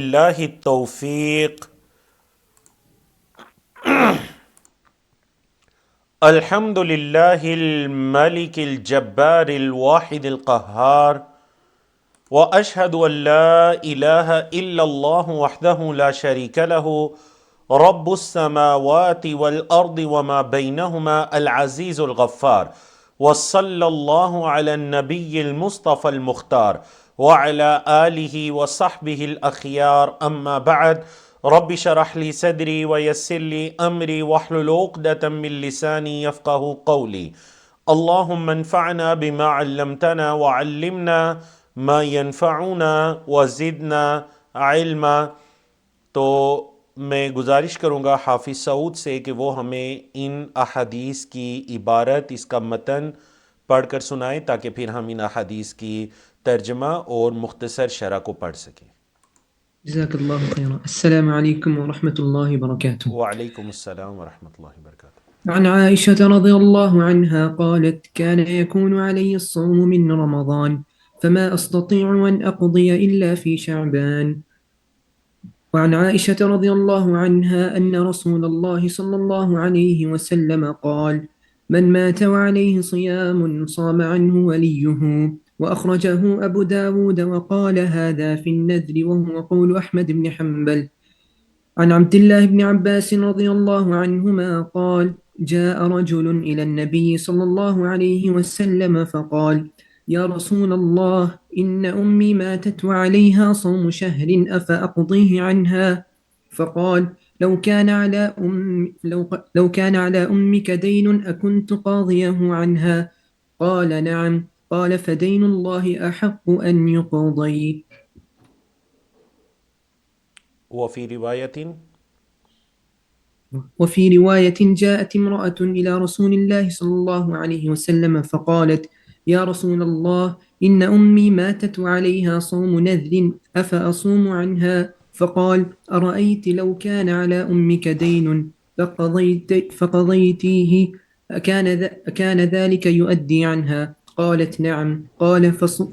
اللہ التوفیق. الحمد للہ الملک الجبار الواحد القہار واشہد ان لا الہ الا اللہ وحدہ لا شریک لہ رب السماوات والارض وما بینہما العزیز الغفار وصلی اللہ علی النبی المصطفى المختار وعلى آلہ وصحبہ الاخیار. اما بعد رب شرح لی صدری ویسر لی امری واحلل عقدۃ من لسانی یفقہوا قولی. اللہم انفعنا بما علمتنا وعلمنا ما ینفعنا وزدنا علما. تو میں گزارش کروں گا حافظ سعود سے کہ وہ ہمیں ان احادیث کی عبارت، اس کا متن پڑھ کر سنائیں تاکہ پھر ہم ان احادیث کی ترجمہ اور مختصر شرح کو پڑھ سکیں. جزاک اللہ خیرا. السلام علیکم ورحمۃ اللہ وبرکاتہ. وعلیکم السلام ورحمۃ اللہ وبرکاتہ. عن عائشة رضي الله عنها قالت كان يكون علي الصوم من رمضان فما أستطيع أن أقضي إلا في شعبان. وعن عائشة رضي الله عنها أن رسول الله صلى الله عليه وسلم قال من مات وعليه صيام صام عنه وليه. وأخرجه أبو داود وقال هذا في النذر وهو قول أحمد بن حنبل. عن عبد الله بن عباس رضي الله عنهما قال جاء رجل إلى النبي صلى الله عليه وسلم فقال يا رسول الله إن أمي ماتت وعليها صوم شهر أفأقضيه عنها؟ فقال لو كان على أمك دين أكنت قاضيه عنها؟ قال نعم. قال فدين الله أحق أن يقضي. وفي رواية جاءت امرأة إلى رسول الله صلى الله عليه وسلم فقالت يا رسول الله إن أمي ماتت وعليها صوم نذر أفأصوم عنها؟ فقال أرأيت لو كان على أمك دين فقضيتيه كان ذلك يؤدي عنها؟ قالت نعم. قال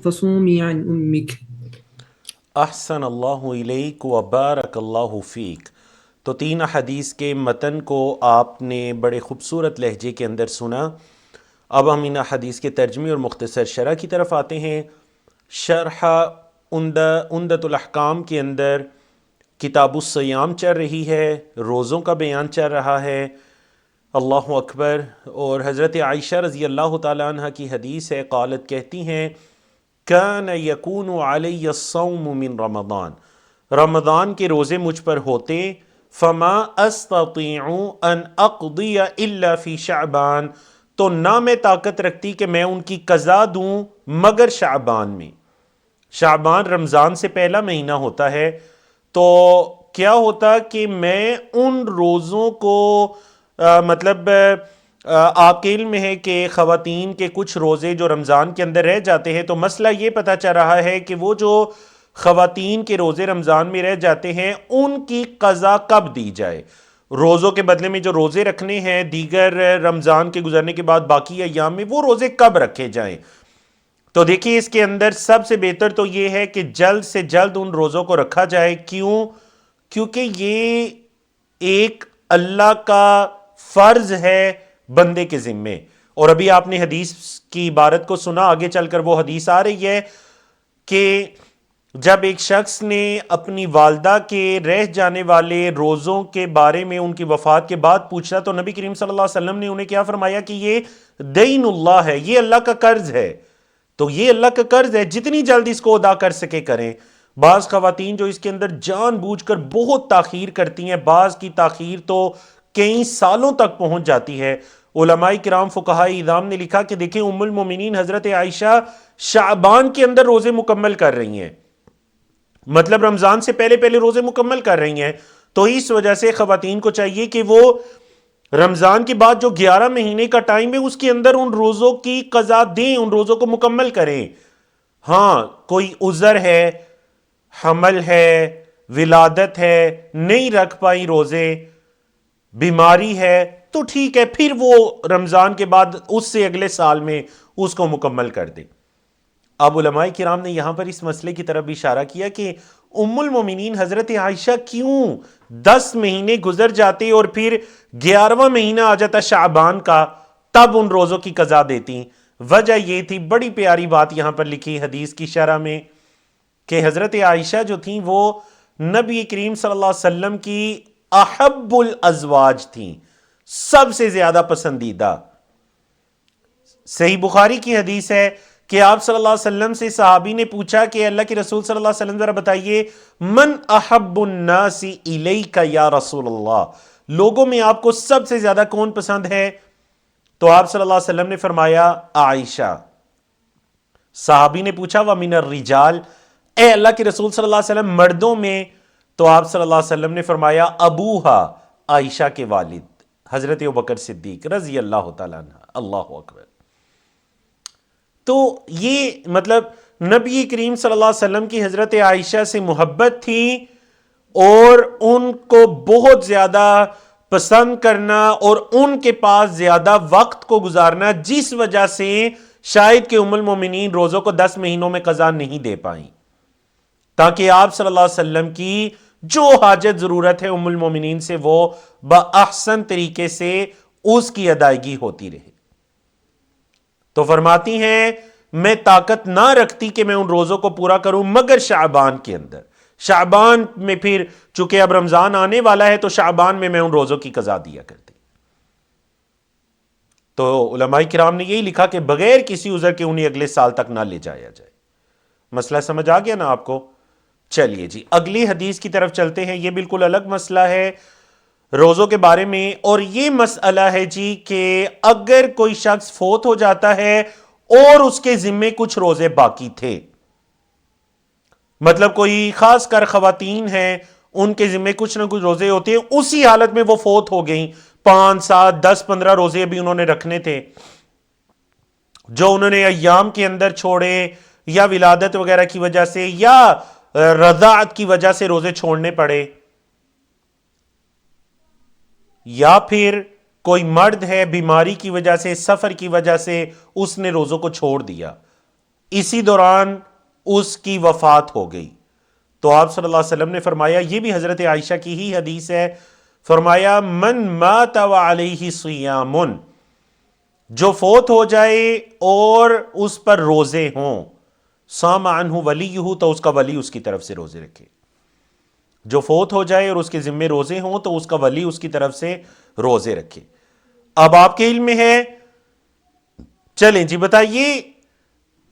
فصومي عن أمك. احسن اللہ الیک وبارک اللہ فیک. تو 3 حدیث کے متن کو آپ نے بڑے خوبصورت لہجے کے اندر سنا. اب ہم ان حدیث کے ترجمے اور مختصر شرح کی طرف آتے ہیں. شرح عمدۃ الاحکام کے اندر کتاب الصیام چل رہی ہے، روزوں کا بیان چل رہا ہے. اللہ اکبر. اور حضرت عائشہ رضی اللہ تعالیٰ عنہ کی حدیث ہے، قالت کہتی ہیں کان یکون علی الصوم من رمضان، رمضان کے روزے مجھ پر ہوتے، فما استطیع ان اقضی الا فی شعبان، تو نہ میں طاقت رکھتی کہ میں ان کی قضا دوں مگر شعبان میں. شعبان رمضان سے پہلا مہینہ ہوتا ہے. تو کیا ہوتا کہ میں ان روزوں کو مطلب آپ کے علم میں ہے کہ خواتین کے کچھ روزے جو رمضان کے اندر رہ جاتے ہیں، تو مسئلہ یہ پتہ چل رہا ہے کہ وہ جو خواتین کے روزے رمضان میں رہ جاتے ہیں ان کی قضا کب دی جائے. روزوں کے بدلے میں جو روزے رکھنے ہیں دیگر رمضان کے گزرنے کے بعد باقی ایام میں، وہ روزے کب رکھے جائیں. تو دیکھیے اس کے اندر سب سے بہتر تو یہ ہے کہ جلد سے جلد ان روزوں کو رکھا جائے. کیونکہ یہ ایک اللہ کا فرض ہے بندے کے ذمے. اور ابھی آپ نے حدیث کی عبارت کو سنا، آگے چل کر وہ حدیث آ رہی ہے کہ جب ایک شخص نے اپنی والدہ کے رہ جانے والے روزوں کے بارے میں ان کی وفات کے بعد پوچھا تو نبی کریم صلی اللہ علیہ وسلم نے انہیں کیا فرمایا کہ یہ دین اللہ ہے، یہ اللہ کا قرض ہے. تو یہ اللہ کا قرض ہے، جتنی جلد اس کو ادا کر سکے کریں. بعض خواتین جو اس کے اندر جان بوجھ کر بہت تاخیر کرتی ہیں، بعض کی تاخیر تو کئی سالوں تک پہنچ جاتی ہے. علماء کرام فقہاء اعظام نے لکھا کہ دیکھیں ام المومنین حضرت عائشہ شعبان کے اندر روزے مکمل کر رہی ہیں، مطلب رمضان سے پہلے پہلے روزے مکمل کر رہی ہیں. تو اس وجہ سے خواتین کو چاہیے کہ وہ رمضان کے بعد جو 11 مہینے کا ٹائم ہے اس کے اندر ان روزوں کی قضا دیں، ان روزوں کو مکمل کریں. ہاں کوئی عذر ہے، حمل ہے، ولادت ہے، نہیں رکھ پائی روزے، بیماری ہے، تو ٹھیک ہے، پھر وہ رمضان کے بعد اس سے اگلے سال میں اس کو مکمل کر دے. اب علماء کرام نے یہاں پر اس مسئلے کی طرف اشارہ کیا کہ ام المومنین حضرت عائشہ کیوں 10 مہینے گزر جاتے اور پھر 11واں مہینہ آ جاتا شعبان کا تب ان روزوں کی قضا دیتی؟ وجہ یہ تھی، بڑی پیاری بات یہاں پر لکھی حدیث کی شرح میں، کہ حضرت عائشہ جو تھیں وہ نبی کریم صلی اللہ علیہ وسلم کی احب الازواج تھیں، سب سے زیادہ پسندیدہ۔ صحیح بخاری کی حدیث ہے کہ آپ صلی اللہ علیہ وسلم سے صحابی نے پوچھا کہ اللہ کے رسول صلی اللہ علیہ وسلم ذرا بتائیے، من احب الناس الیک یا رسول اللہ، لوگوں میں آپ کو سب سے زیادہ کون پسند ہے؟ تو آپ صلی اللہ علیہ وسلم نے فرمایا عائشہ۔ صحابی نے پوچھا ومن الرجال، اے اللہ کے رسول صلی اللہ علیہ وسلم مردوں میں؟ تو آپ صلی اللہ علیہ وسلم نے فرمایا ابوہا، عائشہ کے والد حضرت ابوبکر صدیق رضی اللہ تعالیٰ عنہ۔ اللہ اکبر۔ تو یہ مطلب نبی کریم صلی اللہ علیہ وسلم کی حضرت عائشہ سے محبت تھی اور ان کو بہت زیادہ پسند کرنا اور ان کے پاس زیادہ وقت کو گزارنا، جس وجہ سے شاید کہ ام المومنین روزوں کو 10 مہینوں میں قضا نہیں دے پائیں، تاکہ آپ صلی اللہ علیہ وسلم کی جو حاجت ضرورت ہے ام المومنین سے وہ بأحسن طریقے سے اس کی ادائیگی ہوتی رہے۔ تو فرماتی ہیں میں طاقت نہ رکھتی کہ میں ان روزوں کو پورا کروں مگر شعبان کے اندر، شعبان میں پھر چونکہ اب رمضان آنے والا ہے تو شعبان میں ان روزوں کی قضا دیا کرتی۔ تو علماء کرام نے یہی لکھا کہ بغیر کسی عذر کے انہیں اگلے سال تک نہ لے جایا جائے۔ مسئلہ سمجھ آ گیا نا آپ کو؟ چلیے جی اگلی حدیث کی طرف چلتے ہیں۔ یہ بالکل الگ مسئلہ ہے روزوں کے بارے میں، اور یہ مسئلہ ہے جی کہ اگر کوئی شخص فوت ہو جاتا ہے اور اس کے ذمے کچھ روزے باقی تھے، مطلب کوئی خاص کر خواتین ہیں ان کے ذمے کچھ نہ کچھ روزے ہوتے ہیں، اسی حالت میں وہ فوت ہو گئیں، 5 7 10 15 روزے بھی انہوں نے رکھنے تھے جو انہوں نے ایام کے اندر چھوڑے، یا ولادت وغیرہ کی وجہ سے یا رضاعت کی وجہ سے روزے چھوڑنے پڑے، یا پھر کوئی مرد ہے بیماری کی وجہ سے سفر کی وجہ سے اس نے روزوں کو چھوڑ دیا، اسی دوران اس کی وفات ہو گئی، تو آپ صلی اللہ علیہ وسلم نے فرمایا، یہ بھی حضرت عائشہ کی ہی حدیث ہے، فرمایا من مات وعلیہ صیام، جو فوت ہو جائے اور اس پر روزے ہوں، صام عنہ ولیہ، تو اس کا ولی اس کی طرف سے روزے رکھے۔ جو فوت ہو جائے اور اس کے ذمے روزے ہوں تو اس کا ولی اس کی طرف سے روزے رکھے۔ اب آپ کے علم میں ہے، چلیں جی بتائیے،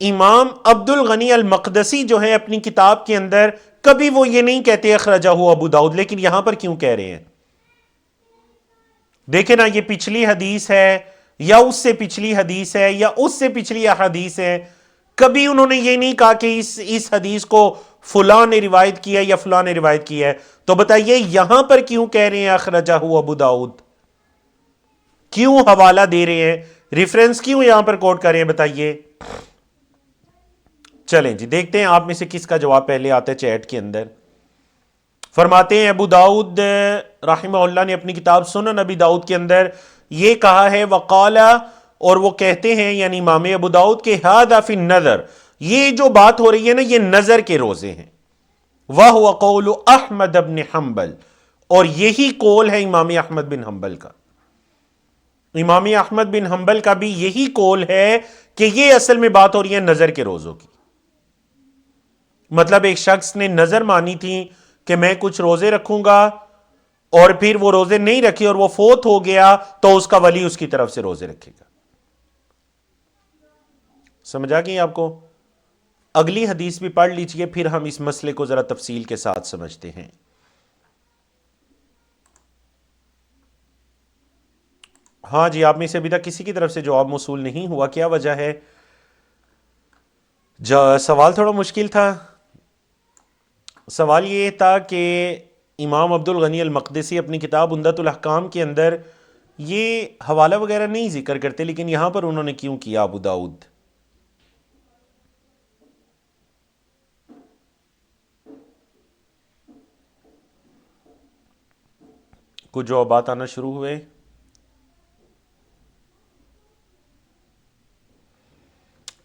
امام عبد الغنی المقدسی جو ہے اپنی کتاب کے اندر کبھی وہ یہ نہیں کہتے اخرجہ ابو داؤد، لیکن یہاں پر کیوں کہہ رہے ہیں؟ دیکھیں نا، یہ پچھلی حدیث ہے یا اس سے پچھلی حدیث ہے یا اس سے پچھلی حدیث ہے، کبھی انہوں نے یہ نہیں کہا کہ اس حدیث کو فلاں نے روایت کیا ہے یا فلاں نے روایت کیا ہے، تو بتائیے یہاں پر کیوں کہہ رہے ہیں اخرجہ ابو داؤد؟ کیوں حوالہ دے رہے ہیں، ریفرنس کیوں یہاں پر کوٹ کر رہے ہیں؟ بتائیے۔ چلیں جی دیکھتے ہیں آپ میں سے کس کا جواب پہلے آتا ہے چیٹ کے اندر۔ فرماتے ہیں ابو داؤد رحمہ اللہ نے اپنی کتاب سنن ابی داؤد کے اندر یہ کہا ہے، وقال، اور وہ کہتے ہیں یعنی امام ابو داؤد کے ھذا فی النذر، یہ جو بات ہو رہی ہے نا یہ نظر کے روزے ہیں، وَهُوَ قَوْلُ احمد بن حنبل، اور یہی قول ہے امام احمد بن حنبل کا۔ امام احمد بن حنبل کا بھی یہی قول ہے کہ یہ اصل میں بات ہو رہی ہے نظر کے روزوں کی، مطلب ایک شخص نے نظر مانی تھی کہ میں کچھ روزے رکھوں گا اور پھر وہ روزے نہیں رکھے اور وہ فوت ہو گیا تو اس کا ولی اس کی طرف سے روزے رکھے گا۔ سمجھ آ گئی آپ کو؟ اگلی حدیث بھی پڑھ لیجئے پھر ہم اس مسئلے کو ذرا تفصیل کے ساتھ سمجھتے ہیں۔ ہاں جی، آپ میں سے ابھی تک کسی کی طرف سے جواب موصول نہیں ہوا، کیا وجہ ہے؟ سوال تھوڑا مشکل تھا۔ سوال یہ تھا کہ امام عبد الغنی المقدسی اپنی کتاب عمدۃ الاحکام کے اندر یہ حوالہ وغیرہ نہیں ذکر کرتے، لیکن یہاں پر انہوں نے کیوں کیا ابو داؤد؟ کچھ جوابات آنا شروع ہوئے۔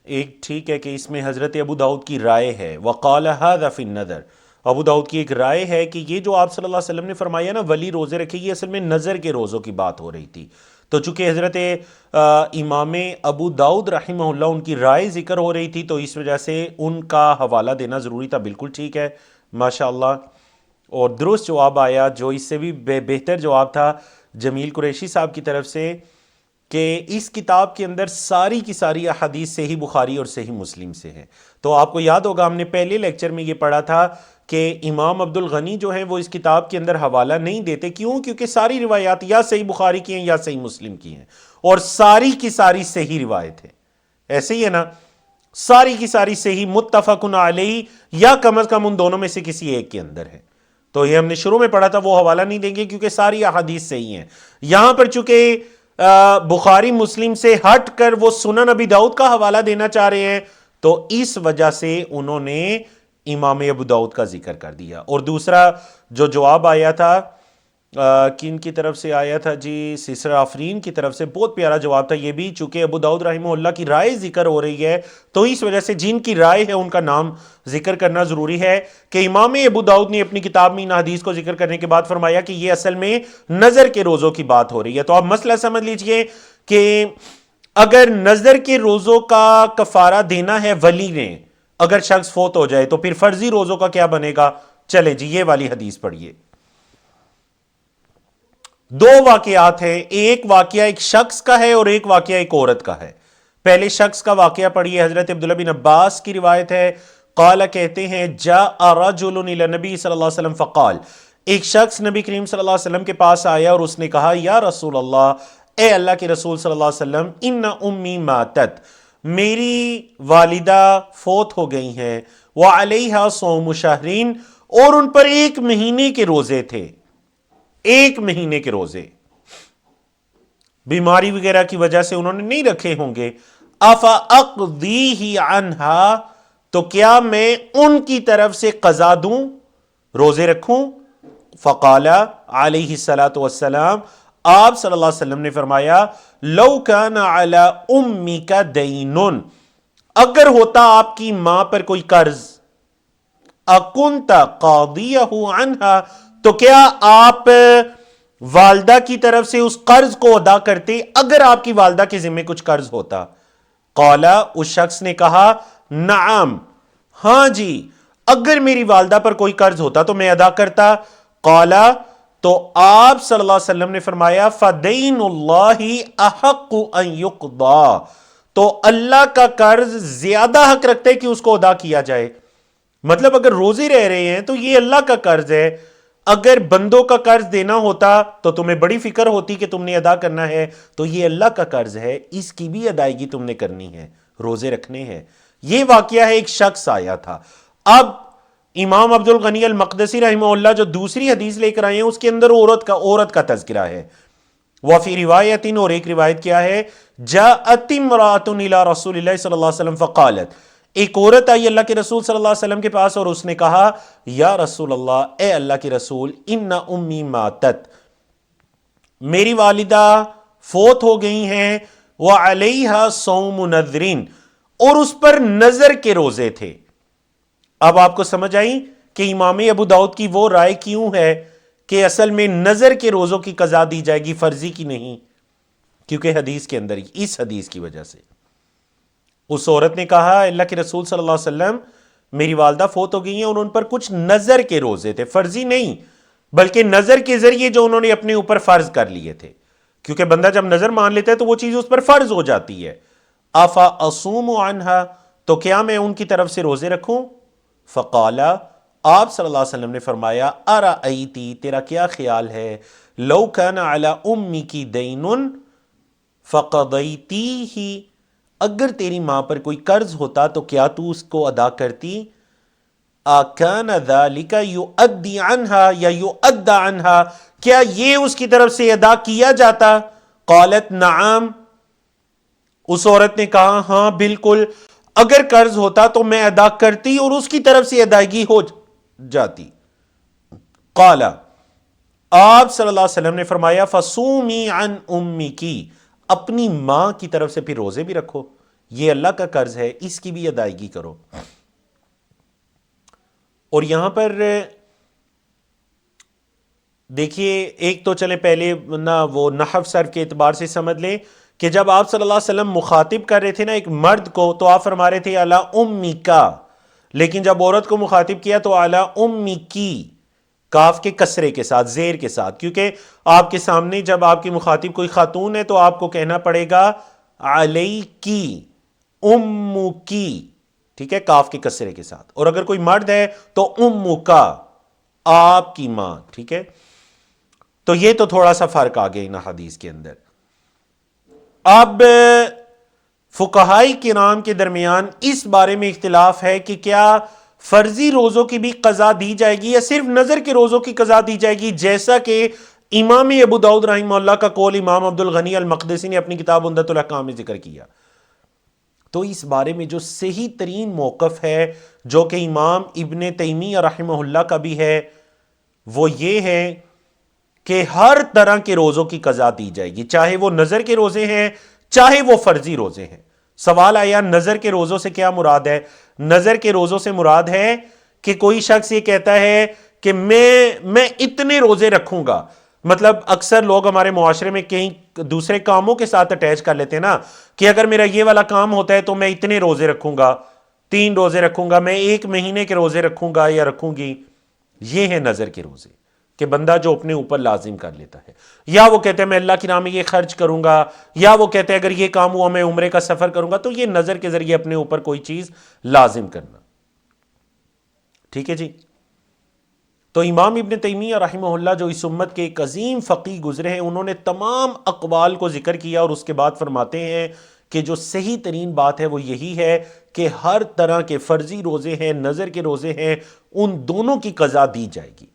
ایک ٹھیک ہے کہ اس میں حضرت ابو داؤد کی رائے ہے، وقال ھذا فی النذر، ابو داؤد کی ایک رائے ہے کہ یہ جو آپ صلی اللہ علیہ وسلم نے فرمایا نا ولی روزے رکھے، یہ اصل میں نظر کے روزوں کی بات ہو رہی تھی. تو چونکہ حضرت امام ابو داؤد رحمہ اللہ ان کی رائے ذکر ہو رہی تھی، تو اس وجہ سے ان کا حوالہ دینا ضروری تھا. بالکل ٹھیک ہے ماشاء اللہ. اور درست جواب آیا، جو اس سے بھی بہتر جواب تھا جمیل قریشی صاحب کی طرف سے، کہ اس کتاب کے اندر ساری کی ساری احادیث صحیح بخاری اور صحیح مسلم سے ہیں. تو آپ کو یاد ہوگا ہم نے پہلے لیکچر میں یہ پڑھا تھا کہ امام عبد الغنی جو ہیں وہ اس کتاب کے اندر حوالہ نہیں دیتے. کیوں؟ کیونکہ ساری روایات یا صحیح بخاری کی ہیں یا صحیح مسلم کی ہیں، اور ساری کی ساری صحیح روایت ہے. ایسے ہی ہے نا، ساری کی ساری صحیح متفق علیہ یا کم از کم ان دونوں میں سے کسی ایک کے اندر ہے. تو یہ ہم نے شروع میں پڑھا تھا، وہ حوالہ نہیں دیں گے کیونکہ ساری احادیث صحیح ہیں. یہاں پر چونکہ بخاری مسلم سے ہٹ کر وہ سنن ابی داؤد کا حوالہ دینا چاہ رہے ہیں، تو اس وجہ سے انہوں نے امام ابو داؤد کا ذکر کر دیا. اور دوسرا جو جواب آیا تھا کن کی طرف سے آیا تھا جی، سسر آفرین کی طرف سے، بہت پیارا جواب تھا یہ بھی. چونکہ ابو داؤد رحمہ اللہ کی رائے ذکر ہو رہی ہے، تو اس وجہ سے جن کی رائے ہے ان کا نام ذکر کرنا ضروری ہے. کہ امام ابو داؤد نے اپنی کتاب میں ان حدیث کو ذکر کرنے کے بعد فرمایا کہ یہ اصل میں نظر کے روزوں کی بات ہو رہی ہے. تو آپ مسئلہ سمجھ لیجئے کہ اگر نظر کے روزوں کا کفارہ دینا ہے ولی نے، اگر شخص فوت ہو جائے، تو پھر فرضی روزوں کا کیا بنے گا؟ چلے جی یہ والی حدیث پڑھیے. دو واقعات ہیں، ایک واقعہ ایک شخص کا ہے اور ایک واقعہ ایک عورت کا ہے. پہلے شخص کا واقعہ پڑھیے. حضرت عبداللہ بن عباس کی روایت ہے، قال کہتے ہیں جاء رجل الى نبی صلی اللہ علیہ وسلم فقال، ایک شخص نبی کریم صلی اللہ علیہ وسلم کے پاس آیا اور اس نے کہا یا رسول اللہ، اے اللہ کے رسول صلی اللہ علیہ وسلم، ان امی ماتت، میری والدہ فوت ہو گئی ہیں، وعلیہا صوم شہرین، اور ان پر ایک مہینے کے روزے تھے، ایک مہینے کے روزے، بیماری وغیرہ کی وجہ سے انہوں نے نہیں رکھے ہوں گے. افا اقضیہ عنہا، تو کیا میں ان کی طرف سے قضا دوں، روزے رکھوں؟ فقال علیہ الصلاۃ والسلام، آپ صلی اللہ علیہ وسلم نے فرمایا لو کان علی امک دین، اگر ہوتا آپ کی ماں پر کوئی قرض، اکنت قاضیہ عنہا، تو کیا آپ والدہ کی طرف سے اس قرض کو ادا کرتے اگر آپ کی والدہ کے ذمہ کچھ قرض ہوتا؟ قال، اس شخص نے کہا نعم، ہاں جی، اگر میری والدہ پر کوئی قرض ہوتا تو میں ادا کرتا. قال، تو آپ صلی اللہ علیہ وسلم نے فرمایا فدین اللہ احق ان یقضا، تو اللہ کا قرض زیادہ حق رکھتا ہے کہ اس کو ادا کیا جائے. مطلب اگر روزے رہ رہے ہیں تو یہ اللہ کا قرض ہے، اگر بندوں کا قرض دینا ہوتا تو تمہیں بڑی فکر ہوتی کہ تم نے ادا کرنا ہے، تو یہ اللہ کا قرض ہے، اس کی بھی ادائیگی تم نے کرنی ہے، روزے رکھنے ہیں. یہ واقعہ ہے، ایک شخص آیا تھا. اب امام عبد الغنی المقدسی رحمہ اللہ جو دوسری حدیث لے کر آئے ہیں اس کے اندر عورت کا تذکرہ ہے. وفی روایت، اور ایک روایت کیا ہے، جاءت امرأۃ الی رسول اللہ صلی اللہ علیہ وسلم فقالت، ایک عورت آئی اللہ کے رسول صلی اللہ علیہ وسلم کے پاس اور اس نے کہا یا رسول اللہ، اے اللہ کے رسول، ان امی ماتت، میری والدہ فوت ہو گئی ہیں، وعلیہا صوم نذرین، اور اس پر نظر کے روزے تھے. اب آپ کو سمجھ آئی کہ امام ابو داؤد کی وہ رائے کیوں ہے کہ اصل میں نظر کے روزوں کی قضا دی جائے گی، فرضی کی نہیں، کیونکہ حدیث کے اندر اس حدیث کی وجہ سے. اس عورت نے کہا اللہ کے رسول صلی اللہ علیہ وسلم، میری والدہ فوت ہو گئی ہیں اور ان پر کچھ نظر کے روزے تھے، فرضی نہیں بلکہ نظر کے ذریعے جو انہوں نے اپنے اوپر فرض کر لیے تھے، کیونکہ بندہ جب نظر مان لیتا ہے تو وہ چیز اس پر فرض ہو جاتی ہے. افا اصوم عنہا، تو کیا میں ان کی طرف سے روزے رکھوں؟ فقال، آپ صلی اللہ علیہ وسلم نے فرمایا ارأیتی، تیرا کیا خیال ہے، لو کان علی امک دین فقضیتیہ، اگر تیری ماں پر کوئی قرض ہوتا تو کیا تو اس کو ادا کرتی؟ اکان ذالک یؤدی عنہا یا یؤدى عنہا، کیا یہ اس کی طرف سے ادا کیا جاتا؟ قالت نعم، اس عورت نے کہا ہاں بالکل، اگر قرض ہوتا تو میں ادا کرتی اور اس کی طرف سے ادائیگی ہو جاتی. قال، آپ صلی اللہ علیہ وسلم نے فرمایا فصومی عن امکی، اپنی ماں کی طرف سے پھر روزے بھی رکھو، یہ اللہ کا قرض ہے، اس کی بھی ادائیگی کرو. اور یہاں پر دیکھیے، ایک تو چلے پہلے نہ وہ نحو صرف کے اعتبار سے سمجھ لیں کہ جب آپ صلی اللہ علیہ وسلم مخاطب کر رہے تھے نا ایک مرد کو، تو آپ فرما رہے تھے علی امی کا، لیکن جب عورت کو مخاطب کیا تو علی امی کی، کاف کے کسرے کے ساتھ، زیر کے ساتھ، کیونکہ آپ کے سامنے جب آپ کی مخاطب کوئی خاتون ہے تو آپ کو کہنا پڑے گا علی کی، امو کی، ٹھیک ہے، کاف کے کسرے کے ساتھ، اور اگر کوئی مرد ہے تو امو کا، آپ کی ماں، ٹھیک ہے۔ تو یہ تو تھوڑا سا فرق آ گیا ان حدیث کے اندر۔ اب فقہائی کرام کے درمیان اس بارے میں اختلاف ہے کہ کیا فرضی روزوں کی بھی قضا دی جائے گی یا صرف نظر کے روزوں کی قضا دی جائے گی، جیسا کہ امام ابو داؤد رحمہ اللہ کا قول امام عبد الغنی المقدسی نے اپنی کتاب عمدۃ الاحکام میں ذکر کیا۔ تو اس بارے میں جو صحیح ترین موقف ہے، جو کہ امام ابن تیمیہ رحمہ اللہ کا بھی ہے، وہ یہ ہے کہ ہر طرح کے روزوں کی قضا دی جائے گی، چاہے وہ نظر کے روزے ہیں چاہے وہ فرضی روزے ہیں۔ سوال آیا نظر کے روزوں سے کیا مراد ہے؟ نظر کے روزوں سے مراد ہے کہ کوئی شخص یہ کہتا ہے کہ میں اتنے روزے رکھوں گا، مطلب اکثر لوگ ہمارے معاشرے میں کہیں دوسرے کاموں کے ساتھ اٹیچ کر لیتے ہیں نا، کہ اگر میرا یہ والا کام ہوتا ہے تو میں اتنے روزے رکھوں گا، 3 روزے رکھوں گا، میں 1 مہینے کے روزے رکھوں گا یا رکھوں گی۔ یہ ہے نظر کے روزے کہ بندہ جو اپنے اوپر لازم کر لیتا ہے، یا وہ کہتے ہیں میں اللہ کی راہ میں یہ خرچ کروں گا، یا وہ کہتے ہیں اگر یہ کام ہوا میں عمرے کا سفر کروں گا، تو یہ نظر کے ذریعے اپنے اوپر کوئی چیز لازم کرنا، ٹھیک ہے جی۔ تو امام ابن تیمیہ رحمہ اللہ جو اس امت کے ایک عظیم فقیہ گزرے ہیں، انہوں نے تمام اقوال کو ذکر کیا اور اس کے بعد فرماتے ہیں کہ جو صحیح ترین بات ہے وہ یہی ہے کہ ہر طرح کے فرضی روزے ہیں، نظر کے روزے ہیں، ان دونوں کی قضا دی جائے گی۔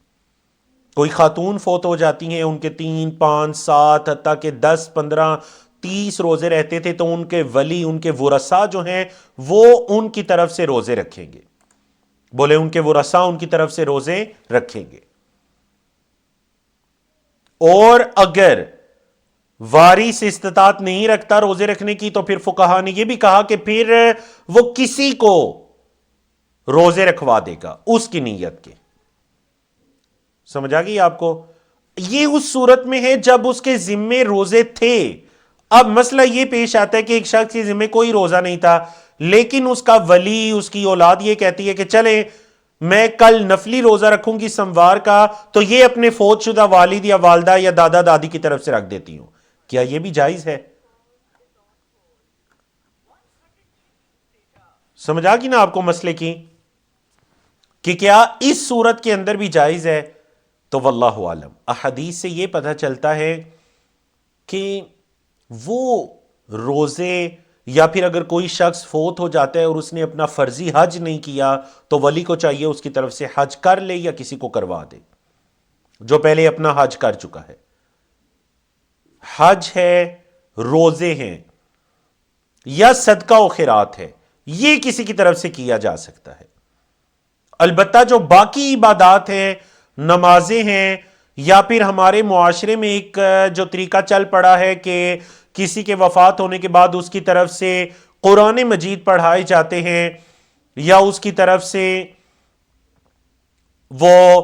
کوئی خاتون فوت ہو جاتی ہیں، ان کے 3 5 7 حتیٰ کہ 10 15 30 روزے رہتے تھے، تو ان کے ولی، ان کے ورثاء جو ہیں وہ ان کی طرف سے روزے رکھیں گے، بولے ان کے ورثاء ان کی طرف سے روزے رکھیں گے۔ اور اگر وارث استطاعت نہیں رکھتا روزے رکھنے کی، تو پھر فقہا نے یہ بھی کہا کہ پھر وہ کسی کو روزے رکھوا دے گا اس کی نیت کے۔ سمجھ آ گئی آپ کو؟ یہ اس صورت میں ہے جب اس کے ذمے روزے تھے۔ اب مسئلہ یہ پیش آتا ہے کہ ایک شخص کے ذمے کوئی روزہ نہیں تھا، لیکن اس کا ولی، اس کی اولاد یہ کہتی ہے کہ چلیں میں کل نفلی روزہ رکھوں گی سموار کا، تو یہ اپنے فوت شدہ والد یا والدہ یا دادا دادی کی طرف سے رکھ دیتی ہوں۔ کیا یہ بھی جائز ہے؟ سمجھ آ گئی نا آپ کو مسئلے کی کہ کیا اس صورت کے اندر بھی جائز ہے؟ تو واللہ عالم، احادیث سے یہ پتہ چلتا ہے کہ وہ روزے، یا پھر اگر کوئی شخص فوت ہو جاتا ہے اور اس نے اپنا فرضی حج نہیں کیا، تو ولی کو چاہیے اس کی طرف سے حج کر لے یا کسی کو کروا دے جو پہلے اپنا حج کر چکا ہے۔ حج ہے، روزے ہیں، یا صدقہ و خیرات ہے، یہ کسی کی طرف سے کیا جا سکتا ہے۔ البتہ جو باقی عبادات ہیں، نمازیں ہیں، یا پھر ہمارے معاشرے میں ایک جو طریقہ چل پڑا ہے کہ کسی کے وفات ہونے کے بعد اس کی طرف سے قرآن مجید پڑھائے جاتے ہیں، یا اس کی طرف سے وہ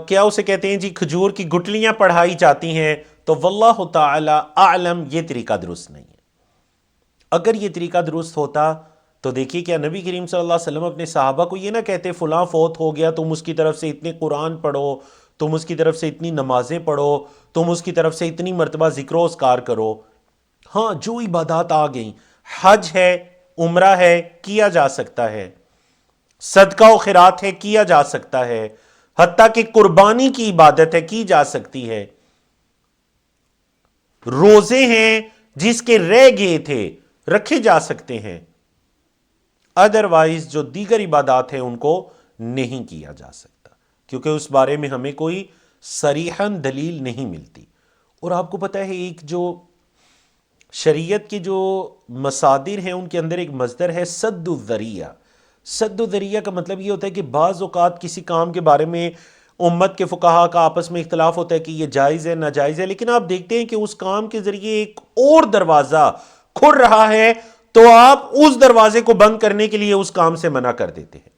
کیا اسے کہتے ہیں جی، کھجور کی گٹلیاں پڑھائی جاتی ہیں، تو واللہ تعالی اعلم یہ طریقہ درست نہیں ہے۔ اگر یہ طریقہ درست ہوتا تو دیکھیے کیا نبی کریم صلی اللہ علیہ وسلم اپنے صحابہ کو یہ نہ کہتے فلاں فوت ہو گیا، تم اس کی طرف سے اتنے قرآن پڑھو، تم اس کی طرف سے اتنی نمازیں پڑھو، تم اس کی طرف سے اتنی مرتبہ ذکر و اذکار کرو۔ ہاں جو عبادات آ گئیں، حج ہے، عمرہ ہے، کیا جا سکتا ہے، صدقہ و خیرات ہے، کیا جا سکتا ہے، حتیٰ کہ قربانی کی عبادت ہے، کی جا سکتی ہے۔ روزے ہیں جس کے رہ گئے تھے، رکھے جا سکتے ہیں۔ ادروائز جو دیگر عبادات ہیں ان کو نہیں کیا جا سکتا، کیونکہ اس بارے میں ہمیں کوئی صریحاً دلیل نہیں ملتی۔ اور آپ کو پتہ ہے ایک جو شریعت کے جو مصادر ہیں ان کے اندر ایک مصدر ہے سد الذریعہ۔ سد الذریعہ کا مطلب یہ ہوتا ہے کہ بعض اوقات کسی کام کے بارے میں امت کے فقہا کا آپس میں اختلاف ہوتا ہے کہ یہ جائز ہے ناجائز ہے، لیکن آپ دیکھتے ہیں کہ اس کام کے ذریعے ایک اور دروازہ کھل رہا ہے، تو آپ اس دروازے کو بند کرنے کے لیے اس کام سے منع کر دیتے ہیں۔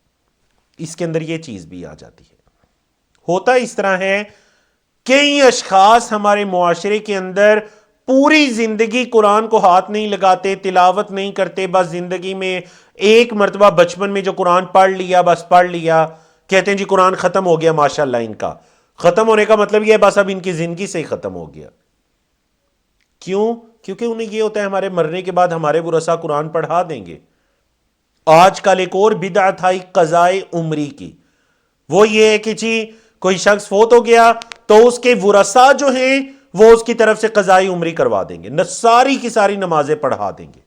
اس کے اندر یہ چیز بھی آ جاتی ہے. ہوتا اس طرح ہے، کئی اشخاص ہمارے معاشرے کے اندر پوری زندگی قرآن کو ہاتھ نہیں لگاتے، تلاوت نہیں کرتے، بس زندگی میں ایک مرتبہ بچپن میں جو قرآن پڑھ لیا بس پڑھ لیا، کہتے ہیں جی قرآن ختم ہو گیا ماشاءاللہ. ان کا ختم ہونے کا مطلب یہ ہے بس اب ان کی زندگی سے ہی ختم ہو گیا. کیوں؟ کیونکہ انہیں یہ ہوتا ہے ہمارے مرنے کے بعد ہمارے ورثاء قرآن پڑھا دیں گے. آج کل ایک اور بدعت آئی قضائے عمری کی. وہ یہ ہے کہ جی کوئی شخص فوت ہو گیا تو اس کے ورثاء جو ہیں وہ اس کی طرف سے قضائے عمری کروا دیں گے، ساری کی ساری نمازیں پڑھا دیں گے.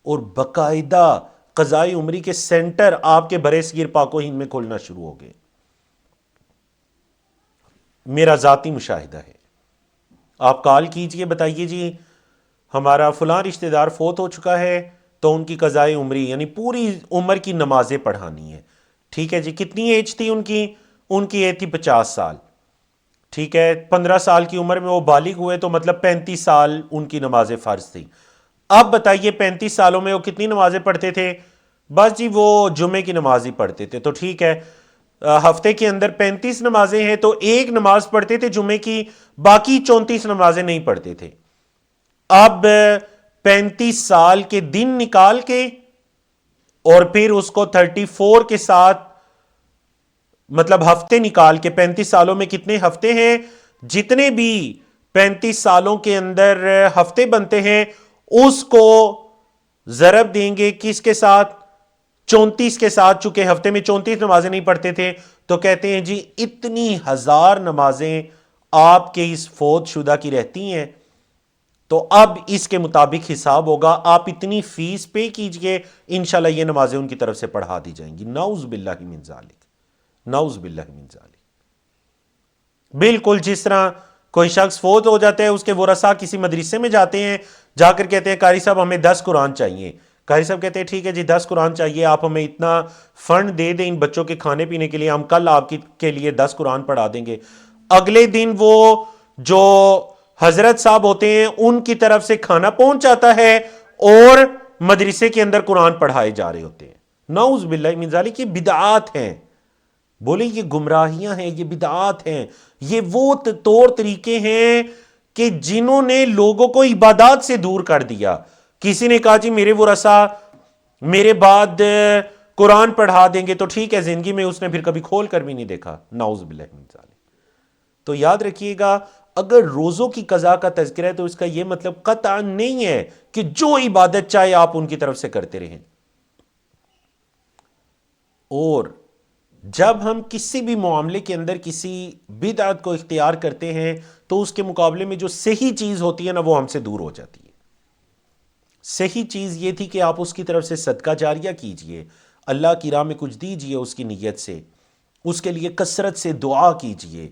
اور باقاعدہ قضائے عمری کے سینٹر آپ کے برے صغیر پاک و ہند میں کھولنا شروع ہو گئے. میرا ذاتی مشاہدہ ہے. آپ کال کیجئے، بتائیے جی ہمارا فلاں رشتہ دار فوت ہو چکا ہے تو ان کی قضائے عمری یعنی پوری عمر کی نمازیں پڑھانی ہے. ٹھیک ہے جی، کتنی ایج تھی ان کی؟ ان کی ایج تھی 50 سال. ٹھیک ہے، 15 سال کی عمر میں وہ بالغ ہوئے تو مطلب 35 سال ان کی نمازیں فرض تھی. اب بتائیے 35 سالوں میں وہ کتنی نمازیں پڑھتے تھے؟ بس جی وہ جمعے کی نماز ہی پڑھتے تھے. تو ٹھیک ہے، ہفتے کے اندر 35 نمازیں ہیں تو ایک نماز پڑھتے تھے جمعے کی، باقی 34 نمازیں نہیں پڑھتے تھے. اب 35 سال کے دن نکال کے اور پھر اس کو 34 کے ساتھ مطلب ہفتے نکال کے، 35 سالوں میں کتنے ہفتے ہیں؟ جتنے بھی 35 سالوں کے اندر ہفتے بنتے ہیں اس کو ضرب دیں گے کس کے ساتھ؟ 34 کے ساتھ. چونکہ ہفتے میں 34 نمازیں نہیں پڑھتے تھے تو کہتے ہیں جی اتنی 1000 نمازیں آپ کے اس فوت شدہ کی رہتی ہیں، تو اب اس کے مطابق حساب ہوگا، آپ اتنی فیس پے کیجئے، انشاءاللہ یہ نمازیں ان کی طرف سے پڑھا دی جائیں گی. نعوذ باللہ من ذالک، نعوذ باللہ من ذالک. بالکل جس طرح کوئی شخص فوت ہو جاتا ہے، اس کے ورثاء کسی مدرسے میں جاتے ہیں، جا کر کہتے ہیں قاری صاحب ہمیں 10 قرآن چاہیے. قاری صاحب کہتے ہیں ٹھیک ہے جی 10 قرآن چاہیے، آپ ہمیں اتنا فنڈ دے دیں ان بچوں کے کھانے پینے کے لیے، ہم کل آپ کے لیے 10 قرآن پڑھا دیں گے. اگلے دن وہ جو حضرت صاحب ہوتے ہیں ان کی طرف سے کھانا پہنچ جاتا ہے اور مدرسے کے اندر قرآن پڑھائے جا رہے ہوتے ہیں. نعوذ باللہ من ذالک. یہ بدعات ہیں. بولے یہ گمراہیاں ہیں، یہ بدعات ہیں، یہ وہ طور طریقے ہیں کہ جنہوں نے لوگوں کو عبادات سے دور کر دیا. کسی نے کہا جی میرے ورثاء میرے بعد قرآن پڑھا دیں گے، تو ٹھیک ہے، زندگی میں اس نے پھر کبھی کھول کر بھی نہیں دیکھا. نعوذ باللہ من ذالک. تو یاد رکھیے گا اگر روزوں کی قضا کا تذکرہ ہے تو اس کا یہ مطلب قطعا نہیں ہے کہ جو عبادت چاہے آپ ان کی طرف سے کرتے رہیں. اور جب ہم کسی بھی معاملے کے اندر کسی بدعت کو اختیار کرتے ہیں تو اس کے مقابلے میں جو صحیح چیز ہوتی ہے نا وہ ہم سے دور ہو جاتی ہے. صحیح چیز یہ تھی کہ آپ اس کی طرف سے صدقہ جاریہ کیجئے، اللہ کی راہ میں کچھ دیجئے اس کی نیت سے، اس کے لیے کثرت سے دعا کیجئے.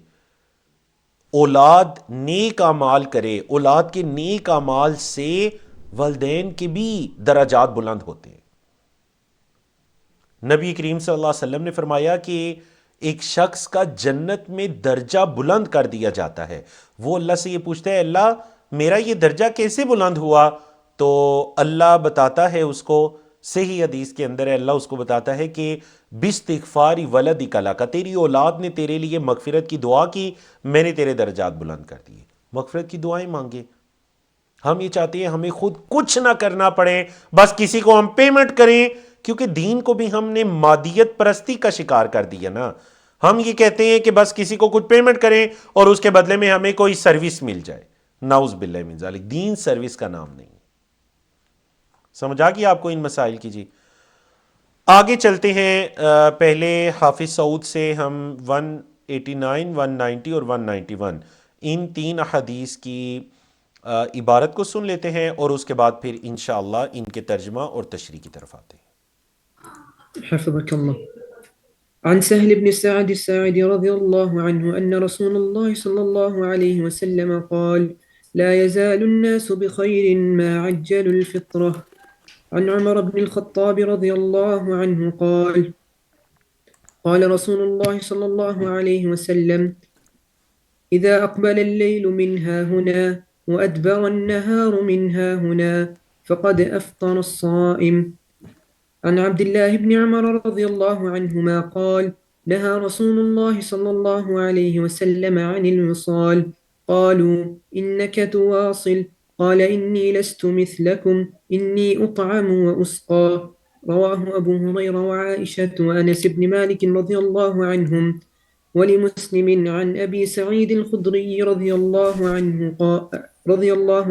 اولاد نیک اعمال کرے، اولاد کے نیک اعمال سے والدین کے بھی درجات بلند ہوتے ہیں. نبی کریم صلی اللہ علیہ وسلم نے فرمایا کہ ایک شخص کا جنت میں درجہ بلند کر دیا جاتا ہے. وہ اللہ سے یہ پوچھتا ہے اللہ میرا یہ درجہ کیسے بلند ہوا؟ تو اللہ بتاتا ہے اس کو، صحیح حدیث کے اندر ہے، اللہ اس کو بتاتا ہے کہ باستغفار ولدک لک، تیری اولاد نے تیرے لیے مغفرت کی دعا کی، میں نے تیرے درجات بلند کر دیے. مغفرت کی دعائیں مانگے. ہم یہ چاہتے ہیں ہمیں خود کچھ نہ کرنا پڑے، بس کسی کو ہم پیمنٹ کریں، کیونکہ دین کو بھی ہم نے مادیت پرستی کا شکار کر دیا نا. ہم یہ کہتے ہیں کہ بس کسی کو کچھ پیمنٹ کریں اور اس کے بدلے میں ہمیں کوئی سروس مل جائے. نعوذ باللہ من ذالک. دین سروس کا نام نہیں. سمجھ آ گئی آپ کو ان مسائل کی؟ جی آگے چلتے ہیں. پہلے حافظ سعود سے ہم 189 190 اور 191 ان 3 احادیث کی عبارت کو سن لیتے ہیں اور اس کے بعد پھر انشاءاللہ ان کے ترجمہ اور تشریح کی طرف آتے ہیں. حفظك الله. عن سهل بن سعد الساعدي رضي الله عنه أن رسول الله صلى الله عليه وسلم قال: لا يزال الناس بخير ما عجلوا الفطرة. عن عمر بن الخطاب رضي الله عنه قال: قال رسول الله صلى الله عليه وسلم: إذا أقبل الليل من ها هنا وأدبر النهار من ها هنا فقد أفطر الصائم. عن عبد الله بن عمر رضي الله عنهما قال نهى رسول الله صلى الله عليه وسلم عن الوصال قالوا إنك تواصل قال إني لست مثلكم إني أطعم وأسقى رواه أبو هريرة وعائشة وأنس بن مالك رضي الله عنهم ولمسلم عن أبي سعيد الخدري رضي الله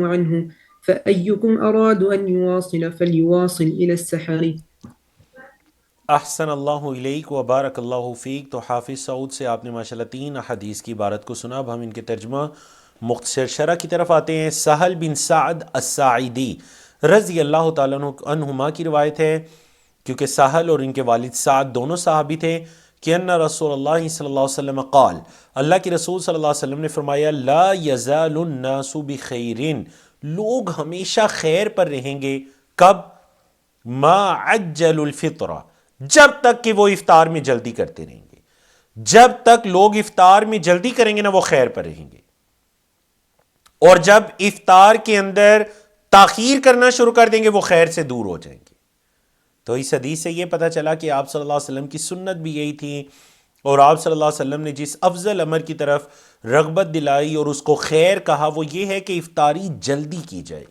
عنه فأيكم أراد أن يواصل فليواصل إلى السحر. احسن اللہ علیک و بارک اللہ فیک. تو حافظ سعود سے آپ نے ماشاءاللہ 3 احادیث کی عبارت کو سنا. اب ہم ان کے ترجمہ مختصر شرح کی طرف آتے ہیں. سہل بن سعد الساعدی رضی اللہ تعالیٰ عنہما کی روایت ہے، کیونکہ سہل اور ان کے والد سعد دونوں صحابی تھے، کہ ان رسول اللہ صلی اللہ علیہ وسلم قال، اللہ کے رسول صلی اللہ علیہ وسلم نے فرمایا، لا یزال الناس بخیر، لوگ ہمیشہ خیر پر رہیں گے. کب؟ ما عجل الفطرہ، جب تک کہ وہ افطار میں جلدی کرتے رہیں گے. جب تک لوگ افطار میں جلدی کریں گے نا، وہ خیر پر رہیں گے. اور جب افطار کے اندر تاخیر کرنا شروع کر دیں گے، وہ خیر سے دور ہو جائیں گے. تو اس حدیث سے یہ پتہ چلا کہ آپ صلی اللہ علیہ وسلم کی سنت بھی یہی تھی، اور آپ صلی اللہ علیہ وسلم نے جس افضل امر کی طرف رغبت دلائی اور اس کو خیر کہا، وہ یہ ہے کہ افطاری جلدی کی جائے.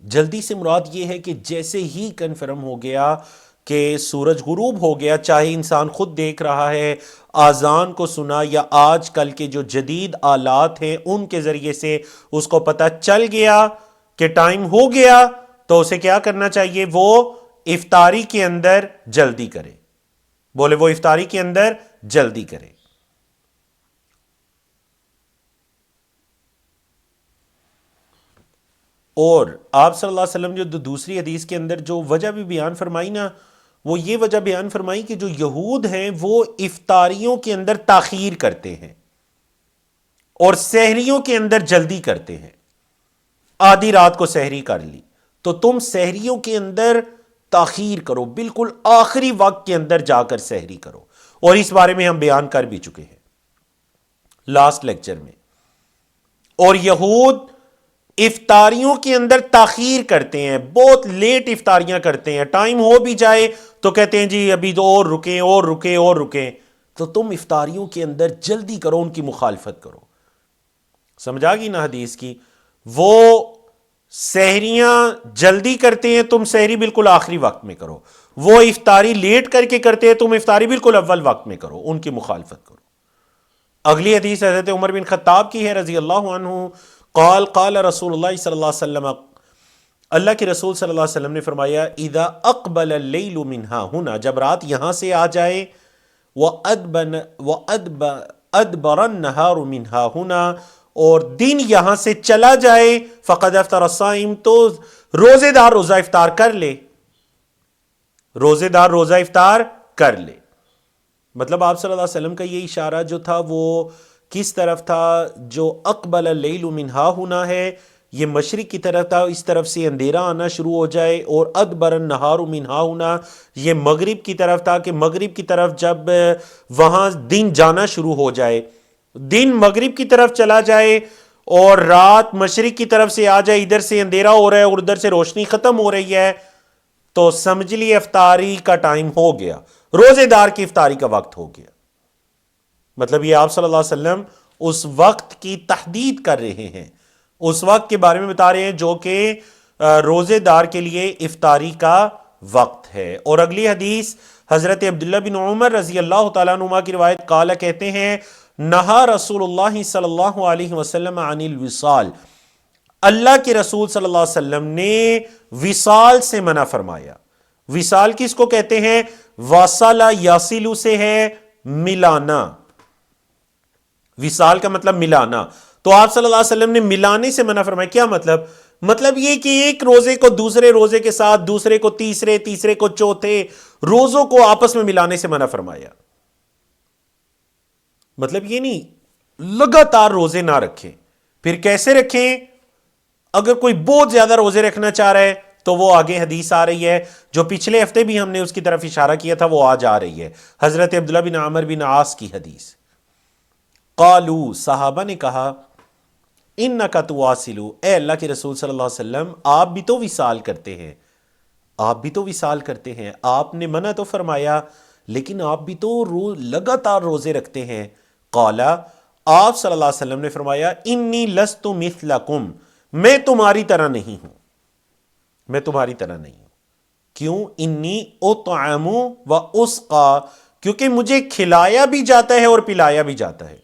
جلدی سے مراد یہ ہے کہ جیسے ہی کنفرم ہو گیا کہ سورج غروب ہو گیا، چاہے انسان خود دیکھ رہا ہے، آذان کو سنا، یا آج کل کے جو جدید آلات ہیں ان کے ذریعے سے اس کو پتہ چل گیا کہ ٹائم ہو گیا، تو اسے کیا کرنا چاہیے؟ وہ افطاری کے اندر جلدی کرے. بولے وہ افطاری کے اندر جلدی کرے. اور آپ صلی اللہ علیہ وسلم جو دوسری حدیث کے اندر جو وجہ بھی بیان فرمائی نا، وہ یہ وجہ بیان فرمائی کہ جو یہود ہیں وہ افطاریوں کے اندر تاخیر کرتے ہیں اور سحریوں کے اندر جلدی کرتے ہیں. آدھی رات کو سحری کر لی تو تم سحریوں کے اندر تاخیر کرو، بالکل آخری وقت کے اندر جا کر سحری کرو. اور اس بارے میں ہم بیان کر بھی چکے ہیں لاسٹ لیکچر میں. اور یہود افطاریوں کے اندر تاخیر کرتے ہیں، بہت لیٹ افطاریاں کرتے ہیں. ٹائم ہو بھی جائے تو کہتے ہیں جی ابھی تو اور رکیں اور رکیں اور رکیں. تو تم افطاریوں کے اندر جلدی کرو، ان کی مخالفت کرو. سمجھا گی نا حدیث کی؟ وہ سحریاں جلدی کرتے ہیں، تم سحری بالکل آخری وقت میں کرو. وہ افطاری لیٹ کر کے کرتے ہیں، تم افطاری بالکل اول وقت میں کرو. ان کی مخالفت کرو. اگلی حدیث حضرت عمر بن خطاب کی ہے رضی اللہ عنہ. قال قال رسول اللہ صلی اللہ علیہ وسلم، اللہ کے رسول صلی اللہ علیہ وسلم نے فرمایا، اذا اقبل اللیل منہا ہنا، جب رات یہاں سے آ جائے، وادبر النہار منہا ہنا، اور دن یہاں سے چلا جائے، فقد افطر الصائم، تو روزے دار روزہ افطار کر لے. روزے دار روزہ افطار کر لے. مطلب آپ صلی اللہ علیہ وسلم کا یہ اشارہ جو تھا وہ کس طرف تھا؟ جو اقبل اللیل منہا ہونا ہے، یہ مشرق کی طرف تھا، اس طرف سے اندھیرا آنا شروع ہو جائے. اور ادبر النہار منہا ہونا، یہ مغرب کی طرف تھا، کہ مغرب کی طرف جب وہاں دن جانا شروع ہو جائے، دن مغرب کی طرف چلا جائے اور رات مشرق کی طرف سے آ جائے، ادھر سے اندھیرا ہو رہا ہے اور ادھر سے روشنی ختم ہو رہی ہے، تو سمجھ لیے افطاری کا ٹائم ہو گیا، روزے دار کی افطاری کا وقت ہو گیا. مطلب یہ آپ صلی اللہ علیہ وسلم اس وقت کی تحدید کر رہے ہیں، اس وقت کے بارے میں بتا رہے ہیں جو کہ روزے دار کے لیے افطاری کا وقت ہے. اور اگلی حدیث حضرت عبداللہ بن عمر رضی اللہ تعالیٰ عنہما کی روایت، قال کہتے ہیں، نہا رسول اللہ صلی اللہ علیہ وسلم عن الوصال، اللہ کے رسول صلی اللہ علیہ وسلم نے وصال سے منع فرمایا. وصال کس کو کہتے ہیں؟ وصل یصل سے ہے ملانا. وصال کا مطلب ملانا. تو آپ صلی اللہ علیہ وسلم نے ملانے سے منع فرمایا. کیا مطلب؟ مطلب یہ کہ ایک روزے کو دوسرے روزے کے ساتھ، دوسرے کو تیسرے، تیسرے کو چوتھے روزوں کو آپس میں ملانے سے منع فرمایا. مطلب یہ نہیں لگاتار روزے نہ رکھیں. پھر کیسے رکھیں؟ اگر کوئی بہت زیادہ روزے رکھنا چاہ رہا ہے تو وہ آگے حدیث آ رہی ہے، جو پچھلے ہفتے بھی ہم نے اس کی طرف اشارہ کیا تھا، وہ آج آ رہی ہے، حضرت عبداللہ بن عمر بن عاص کی حدیث. قالو، صحابہ نے کہا، انکا تواصلو، اے اللہ کے رسول صلی اللہ علیہ وسلم آپ بھی تو وصال کرتے ہیں، آپ بھی تو وصال کرتے ہیں، آپ نے منع تو فرمایا لیکن آپ بھی تو لگاتار روزے رکھتے ہیں۔ قالا، آپ صلی اللہ علیہ وسلم نے فرمایا انی لست مثلکم، میں تمہاری طرح نہیں ہوں، میں تمہاری طرح نہیں ہوں۔ کیوں؟ انی اطعم و اسقا، کیونکہ مجھے کھلایا بھی جاتا ہے اور پلایا بھی جاتا ہے۔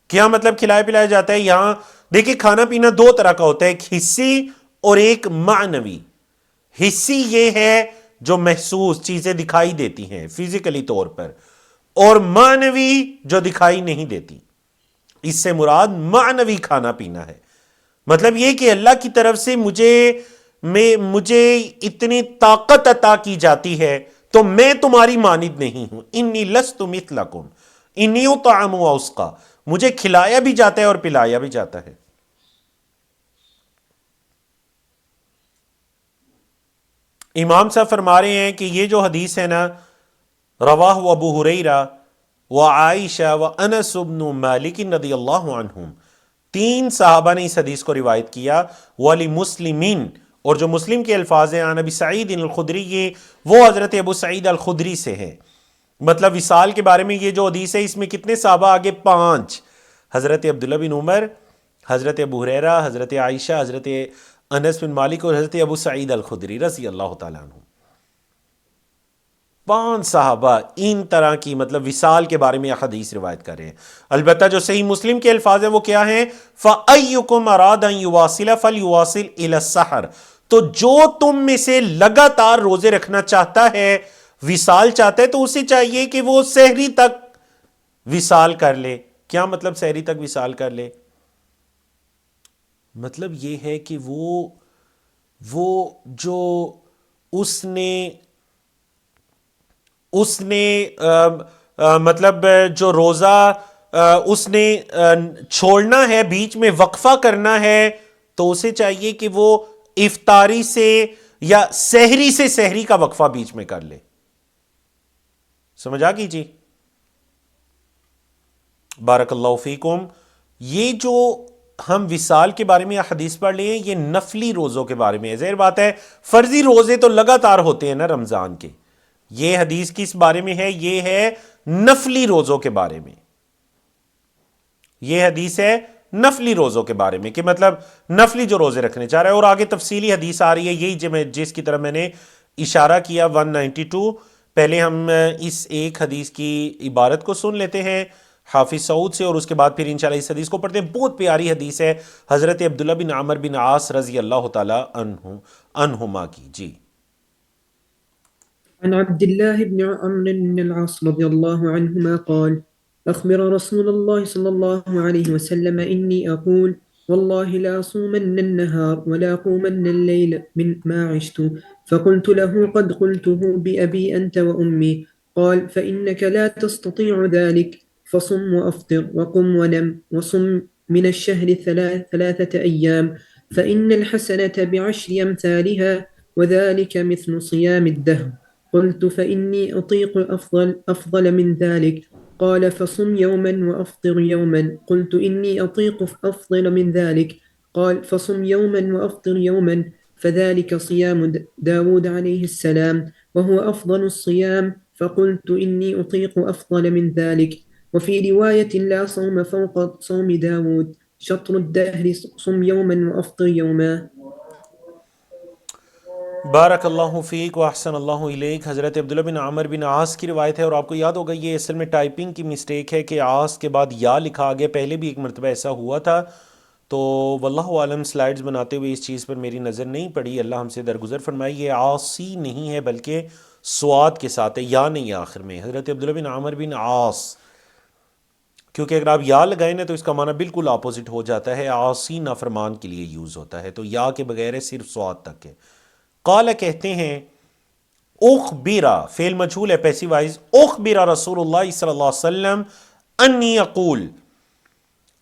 کیا مطلب کھلایا پلایا جاتا ہے؟ یہاں دیکھیں کھانا پینا دو طرح کا ہوتا ہے، ایک حصی اور ایک معنوی۔ حصی یہ ہے جو محسوس چیزیں دکھائی دیتی ہیں فزیکلی طور پر، اور معنوی جو دکھائی نہیں دیتی۔ اس سے مراد معنوی کھانا پینا ہے، مطلب یہ کہ اللہ کی طرف سے مجھے اتنی طاقت عطا کی جاتی ہے تو میں تمہاری مانند نہیں ہوں۔ انی لست مثلکم انی اطعم و اسقا، مجھے کھلایا بھی جاتا ہے اور پلایا بھی جاتا ہے۔ امام صاحب فرما رہے ہیں کہ یہ جو حدیث ہے نا، رواہ ابو ہریرہ و عائشہ و انس بن مالک رضی اللہ عنہم، تین صحابہ نے اس حدیث کو روایت کیا۔ ولی مسلمین، اور جو مسلم کے الفاظ ہیں عن ابی سعید الخدری، یہ وہ حضرت ابو سعید الخدری سے ہیں۔ مطلب وصال کے بارے میں یہ جو حدیث ہے اس میں کتنے صحابہ آگے؟ 5، حضرت عبداللہ بن عمر، حضرت ابو ہریرہ، حضرت عائشہ، حضرت انس بن مالک اور حضرت ابو سعید الخدری رضی اللہ تعالیٰ عنہ۔ 5 صحابہ ان طرح کی مطلب وصال کے بارے میں حدیث روایت کر رہے ہیں۔ البتہ جو صحیح مسلم کے الفاظ ہیں وہ کیا ہیں؟ فَأَيُّكُمْ أَرَادَ أَن يُوَاصِلَ فَلْيُوَاصِلْ إِلَى السَّحَرِ، تو جو تم میں سے لگاتار روزے رکھنا چاہتا ہے، وصال چاہتا ہے، تو اسے چاہیے کہ وہ سحری تک وصال کر لے۔ کیا مطلب سحری تک وصال کر لے؟ مطلب یہ ہے کہ وہ جو اس نے مطلب جو روزہ اس نے چھوڑنا ہے، بیچ میں وقفہ کرنا ہے، تو اسے چاہیے کہ وہ افطاری سے یا سحری سے سحری کا وقفہ بیچ میں کر لے۔ سمجھ آ گئی جی؟ بارک اللہ فیکم۔ یہ جو ہم وصال کے بارے میں حدیث پڑھ لیں، یہ نفلی روزوں کے بارے میں ہے۔ ظاہر بات ہے فرضی روزے تو لگاتار ہوتے ہیں نا رمضان کے، یہ حدیث کس بارے میں ہے؟ یہ ہے نفلی روزوں کے بارے میں۔ یہ حدیث ہے نفلی روزوں کے بارے میں، کہ مطلب نفلی جو روزے رکھنے چاہ رہے ہیں، اور آگے تفصیلی حدیث آ رہی ہے یہی جس کی طرف میں نے اشارہ کیا 192۔ پہلے ہم اس ایک حدیث کی عبارت کو سن لیتے ہیں حافظ سعود سے، اور اس کے بعد پھر انشاءاللہ اس حدیث کو پڑھتے ہیں۔ بہت پیاری حدیث ہے حضرت عبداللہ بن عمر بن عاص رضی اللہ تعالی عنہما کی۔ جی عن عبد الله بن عمرو بن العاص رضي الله عنهما قال أخبر رسول الله صلى الله عليه وسلم إني أقول والله لا أصومن النهار ولا أقومن الليل من ما عشت، فقلت له قد قلته بأبي أنت وأمي. قال فإنك لا تستطيع ذلك، فصم وأفطر وقم ونم وصم من الشهر 3 أيام، فإن الحسنة بعشر أمثالها وذلك مثل صيام الدهر. قلت فإني أطيق أفضل من ذلك. قال فصم يوما وأفطر يوما. قلت إني أطيق أفضل من ذلك. قال فصم يوما وأفطر يوما، فذلك صيام داود عليه السلام وهو أفضل الصيام. فقلت إني أطيق أفضل من ذلك. وفي رواية لا صوم فوق صوم داود، شطر الدهر صم يوما وأفطر يوما. بارک اللہ فیک و احسن اللہ الیک۔ حضرت عبداللہ بن عمر بن عاص کی روایت ہے، اور آپ کو یاد ہوگا یہ اصل میں ٹائپنگ کی مسٹیک ہے کہ عاص کے بعد یا لکھا آگے، پہلے بھی ایک مرتبہ ایسا ہوا تھا، تو واللہ عالم سلائیڈز بناتے ہوئے اس چیز پر میری نظر نہیں پڑی، اللہ ہم سے درگزر فرمائے۔ یہ عاصی نہیں ہے بلکہ سواد کے ساتھ ہے، یا نہیں آخر میں، حضرت عبداللہ بن عمر بن عاص، کیونکہ اگر آپ یا لگائیں نا تو اس کا معنی بالکل اپوزٹ ہو جاتا ہے، عاصی نافرمان کے لیے یوز ہوتا ہے، تو یا کے بغیر ہے، صرف سواد تک ہے۔ قال کہتے ہیں اخبرا، فعل مجھول ہے پیسیو وائز، اخبرا رسول اللہ صلی اللہ علیہ وسلم انی اقول،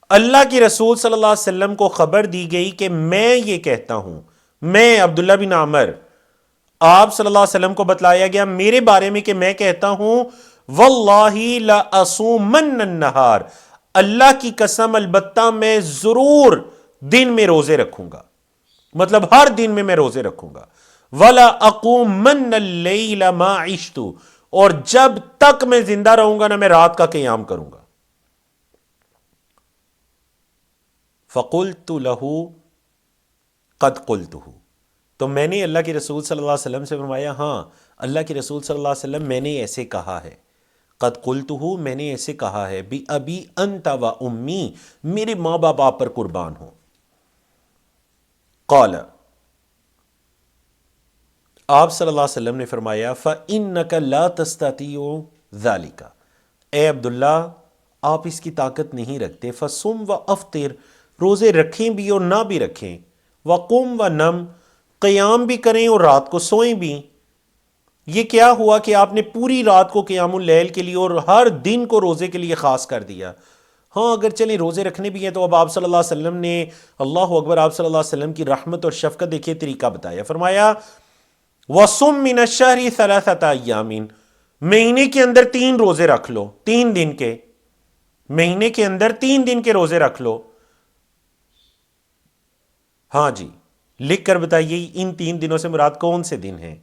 اللہ کی رسول صلی اللہ علیہ وسلم کو خبر دی گئی کہ میں یہ کہتا ہوں، میں عبداللہ بن عمر، آپ صلی اللہ علیہ وسلم کو بتلایا گیا میرے بارے میں کہ میں کہتا ہوں واللہ لا اصومن النہار، اللہ کی قسم البتہ میں ضرور دن میں روزے رکھوں گا، مطلب ہر دن میں روزے رکھوں گا، وَلَا أَقُومَنَّ اللَّيْلَ مَا عِشْتُ، اور جب تک میں زندہ رہوں گا نا میں رات کا قیام کروں گا. فَقُلْتُ لَهُ قَدْ قُلْتُهُ، تو میں نے اللہ کے رسول صلی اللہ علیہ وسلم سے فرمایا ہاں اللہ کے رسول صلی اللہ علیہ وسلم میں نے ایسے کہا ہے. قد قلتہ، میں نے ایسے کہا ہے. بی ابی انت و امی، میرے ماں باپ آپ پر قربان ہوں. قال، آپ صلی اللہ علیہ وسلم نے فرمایا فَإِنَّكَ لَا تَسْتَطِيعُ ذَلِكَ، اے عبداللہ آپ اس کی طاقت نہیں رکھتے. فَصُمْ وَأَفْطِرْ، روزے رکھیں بھی اور نہ بھی رکھیں. وَقُمْ وَنَمْ، قیام بھی کریں اور رات کو سوئیں بھی. یہ کیا ہوا کہ آپ نے پوری رات کو قیام اللیل کے لیے اور ہر دن کو روزے کے لیے خاص کر دیا. ہاں اگر چلیں روزے رکھنے بھی ہیں تو اب آپ صلی اللہ علیہ وسلم نے، اللہ اکبر، آپ صلی اللہ علیہ وسلم کی رحمت اور شفقت دیکھیے، طریقہ بتایا. فرمایا وَصُمْ مِنَ الشَّهْرِ ثَلَاثَةَ أَيَّامٍ، مہینے کے اندر 3 روزے رکھ لو، 3 دن کے، مہینے کے اندر 3 دن کے روزے رکھ لو. ہاں جی، لکھ کر بتائیے ان 3 دنوں سے مراد کون سے دن ہیں؟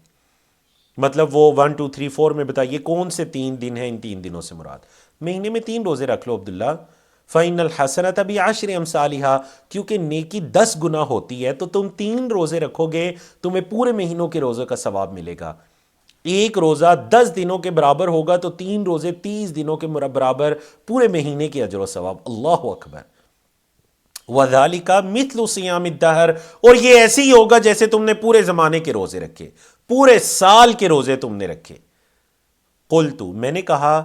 مطلب وہ 1 2 3 4 میں بتائیے کون سے 3 دن ہیں ان 3 دنوں سے مراد. مہینے میں 3 روزے رکھ لو عبداللہ. فَإِنَّ الْحَسَنَةَ بِعَشْرِ أَمْثَالِهَا، کیونکہ نیکی 10 گنا ہوتی ہے، تو تم 3 روزے رکھو گے تمہیں پورے مہینوں کے روزوں کا ثواب ملے گا. ایک روزہ 10 دنوں کے برابر ہوگا تو 3 روزے 30 دنوں کے برابر پورے مہینے کے اجر و ثواب. اللہ اکبر. وَذَلِكَ مِثْلُ صِيَامِ الدَّهْرِ، اور یہ ایسے ہی ہوگا جیسے تم نے پورے زمانے کے روزے رکھے، پورے سال کے روزے تم نے رکھے. قلت، میں نے کہا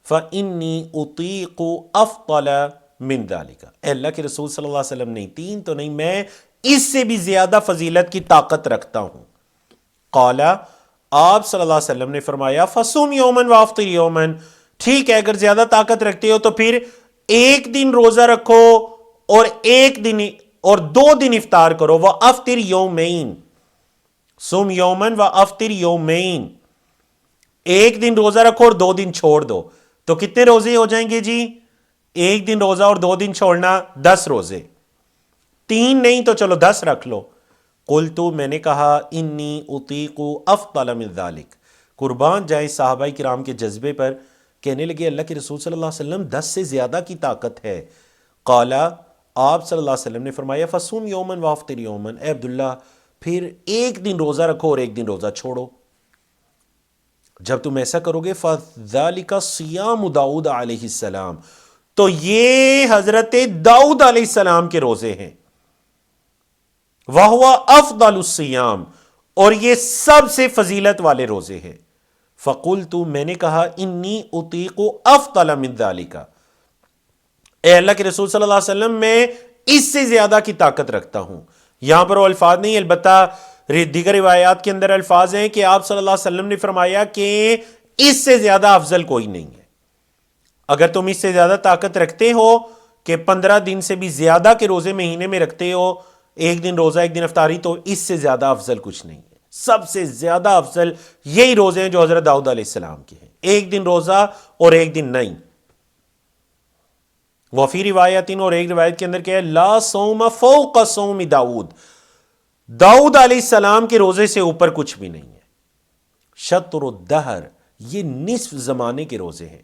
فَإِنِّي أُطِيقُ أَفْضَلَ مِنْ ذَلِكَ، اے اللہ کے رسول صلی اللہ علیہ وسلم، نہیں 3 تو نہیں، میں اس سے بھی زیادہ فضیلت کی طاقت رکھتا ہوں. قال، آپ صلی اللہ علیہ وسلم نے فرمایا فَصُمْ يَوْمًا وَأَفْطِرْ يَوْمًا، ٹھیک ہے اگر زیادہ طاقت رکھتے ہو تو پھر ایک دن روزہ رکھو اور ایک دن اور 2 دن افطار کرو. وَأَفْطِرْ يَوْمَيْن، سم یومن و افطر یومین، ایک دن روزہ رکھو اور 2 دن چھوڑ دو. تو کتنے روزے ہو جائیں گے جی؟ ایک دن روزہ اور 2 دن چھوڑنا، 10 روزے. 3 نہیں تو چلو 10 رکھ لو. قلت، میں نے کہا انی اطیق افضل من ذلک، قربان جائیں صحابہ کرام کے جذبے پر، کہنے لگے اللہ کے رسول صلی اللہ علیہ وسلم 10 سے زیادہ کی طاقت ہے. قال، آپ صلی اللہ علیہ وسلم نے فرمایا فصوم یومن وافطر یومن، اے عبداللہ پھر ایک دن روزہ رکھو اور ایک دن روزہ چھوڑو. جب تم ایسا کرو گے فَذَلِكَ صِيَامُ داؤد علیہ السلام، تو یہ حضرت داؤد علیہ السلام کے روزے ہیں. وَهُوَ أَفْضَلُ الصِّيَامِ، اور یہ سب سے فضیلت والے روزے ہیں. فَقُلْتُ، میں نے کہا انی اطیق افضل من ذَلِكَ، اے اللہ کے رسول صلی اللہ علیہ وسلم میں اس سے زیادہ کی طاقت رکھتا ہوں. یہاں پر وہ الفاظ نہیں، البتہ دیگر روایات کے اندر الفاظ ہیں کہ آپ صلی اللہ علیہ وسلم نے فرمایا کہ اس سے زیادہ افضل کوئی نہیں ہے. اگر تم اس سے زیادہ طاقت رکھتے ہو کہ 15 دن سے بھی زیادہ کے روزے مہینے میں رکھتے ہو، ایک دن روزہ ایک دن افطاری، تو اس سے زیادہ افضل کچھ نہیں ہے. سب سے زیادہ افضل یہی روزے ہیں جو حضرت داؤد علیہ السلام کے ہیں، ایک دن روزہ اور ایک دن نہیں. وفی روایتین، اور ایک روایت کے اندر کیا ہے، لا صوم فوق صوم داؤد، داؤد علیہ السلام کے روزے سے اوپر کچھ بھی نہیں ہے. شطر الدہر، یہ نصف زمانے کے روزے ہیں.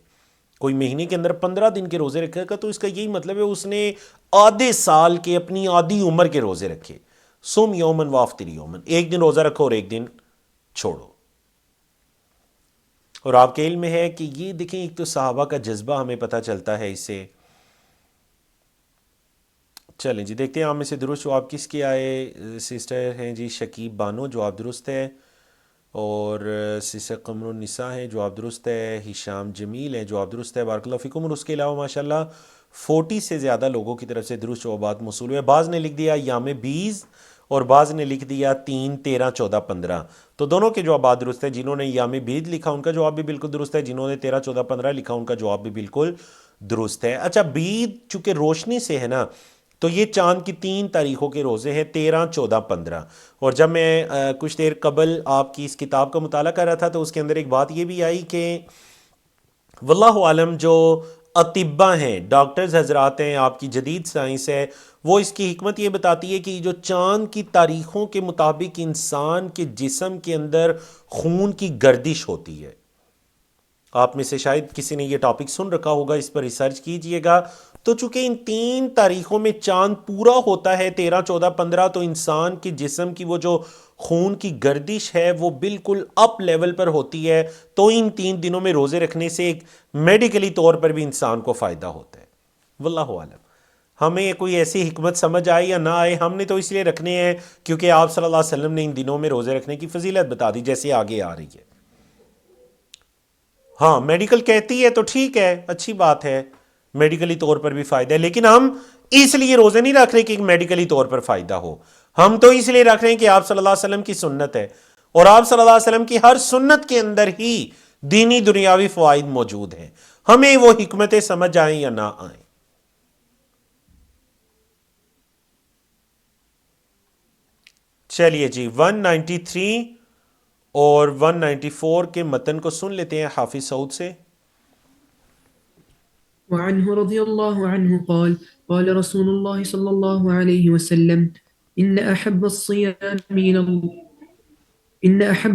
کوئی مہینے کے اندر 15 دن کے روزے رکھے گا تو اس کا یہی مطلب ہے اس نے آدھے سال کے، اپنی آدھی عمر کے روزے رکھے. سم یومن وافطر یومن، ایک دن روزہ رکھو اور ایک دن چھوڑو. اور آپ کے علم میں ہے کہ یہ دیکھیں، ایک تو صحابہ کا جذبہ ہمیں پتہ چلتا ہے اس سے. چلیں جی دیکھتے ہیں آپ میں سے درست جواب کس کے آئے. سسٹر ہیں جی شکیب بانو، جواب درست ہے. اور سسٹر قمر النساء ہیں، جواب درست ہے. ہشام جمیل ہیں، جواب درست ہے. بارک اللہ فیکم. اور اس کے علاوہ ماشاءاللہ 40 سے زیادہ لوگوں کی طرف سے درست جوابات موصول ہوئے. بعض نے لکھ دیا یام 20 اور بعض نے لکھ دیا 3 13 14 15. تو دونوں کے جوابات درست ہیں. جنہوں نے یام 20 لکھا ان کا جواب بھی بالکل درست ہے، جنہوں نے 13 14 15 لکھا ان کا جواب بھی بالکل درست ہے. اچھا، بید چونکہ روشنی سے ہے نا، تو یہ چاند کی 3 تاریخوں کے روزے ہیں، 13 14 15. اور جب میں کچھ دیر قبل آپ کی اس کتاب کا مطالعہ کر رہا تھا تو اس کے اندر ایک بات یہ بھی آئی کہ واللہ عالم جو اطباء ہیں، ڈاکٹرز حضرات ہیں، آپ کی جدید سائنس ہے، وہ اس کی حکمت یہ بتاتی ہے کہ جو چاند کی تاریخوں کے مطابق انسان کے جسم کے اندر خون کی گردش ہوتی ہے. آپ میں سے شاید کسی نے یہ ٹاپک سن رکھا ہوگا، اس پر ریسرچ کیجئے گا. تو چونکہ ان 3 تاریخوں میں چاند پورا ہوتا ہے 13 14 15، تو انسان کے جسم کی وہ جو خون کی گردش ہے وہ بالکل اپ لیول پر ہوتی ہے. تو ان 3 دنوں میں روزے رکھنے سے ایک میڈیکلی طور پر بھی انسان کو فائدہ ہوتا ہے. واللہ عالم. ہمیں کوئی ایسی حکمت سمجھ آئے یا نہ آئے، ہم نے تو اس لیے رکھنے ہیں کیونکہ آپ صلی اللہ علیہ وسلم نے ان دنوں میں روزے رکھنے کی فضیلت بتا دی، جیسے آگے آ رہی ہے. ہاں میڈیکل کہتی ہے تو ٹھیک ہے، اچھی بات ہے، میڈیکلی طور پر بھی فائدہ ہے، لیکن ہم اس لیے روزے نہیں رکھ رہے کہ میڈیکلی طور پر فائدہ ہو. ہم تو اس لیے رکھ رہے ہیں کہ آپ صلی اللہ علیہ وسلم کی سنت ہے، اور آپ صلی اللہ علیہ وسلم کی ہر سنت کے اندر ہی دینی دنیاوی فوائد موجود ہیں، ہمیں وہ حکمتیں سمجھ آئیں یا نہ آئیں. چلیے جی 193 اور 194 کے متن کو سن لیتے ہیں حافظ سعود سے. وعنه رضي الله عنه قال قال رسول الله صلى الله عليه وسلم إن أحب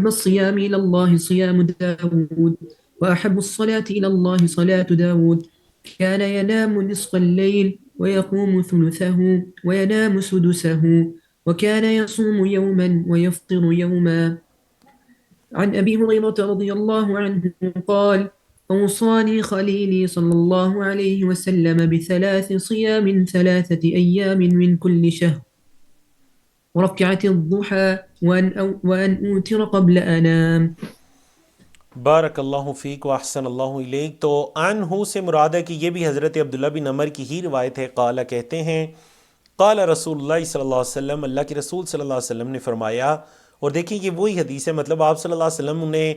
الصيام إلى الله صيام داود وأحب الصلاة إلى الله صلاة داود كان ينام نصف الليل ويقوم ثلثه وينام سدسه وكان يصوم يوما ويفطر يوما. عن أبي هريرة رضي الله عنه قال أوصاني خليلي صلى الله عليه وسلم ب3 صيام 3 أيام من كل شهر وركعة الضحى وأن أوتر قبل أنام. بارک اللہ فیک و احسن اللہ الیک. تو عنہ سے مراد ہے کہ یہ بھی حضرت عبداللہ بن عمر کی ہی روایت ہے. قال کہتے ہیں قال رسول اللہ صلی اللہ علیہ وسلم، اللہ کے رسول صلی اللہ علیہ وسلم نے فرمایا. اور دیکھیں یہ وہی حدیث ہے، مطلب آپ صلی اللہ علیہ وسلم انہیں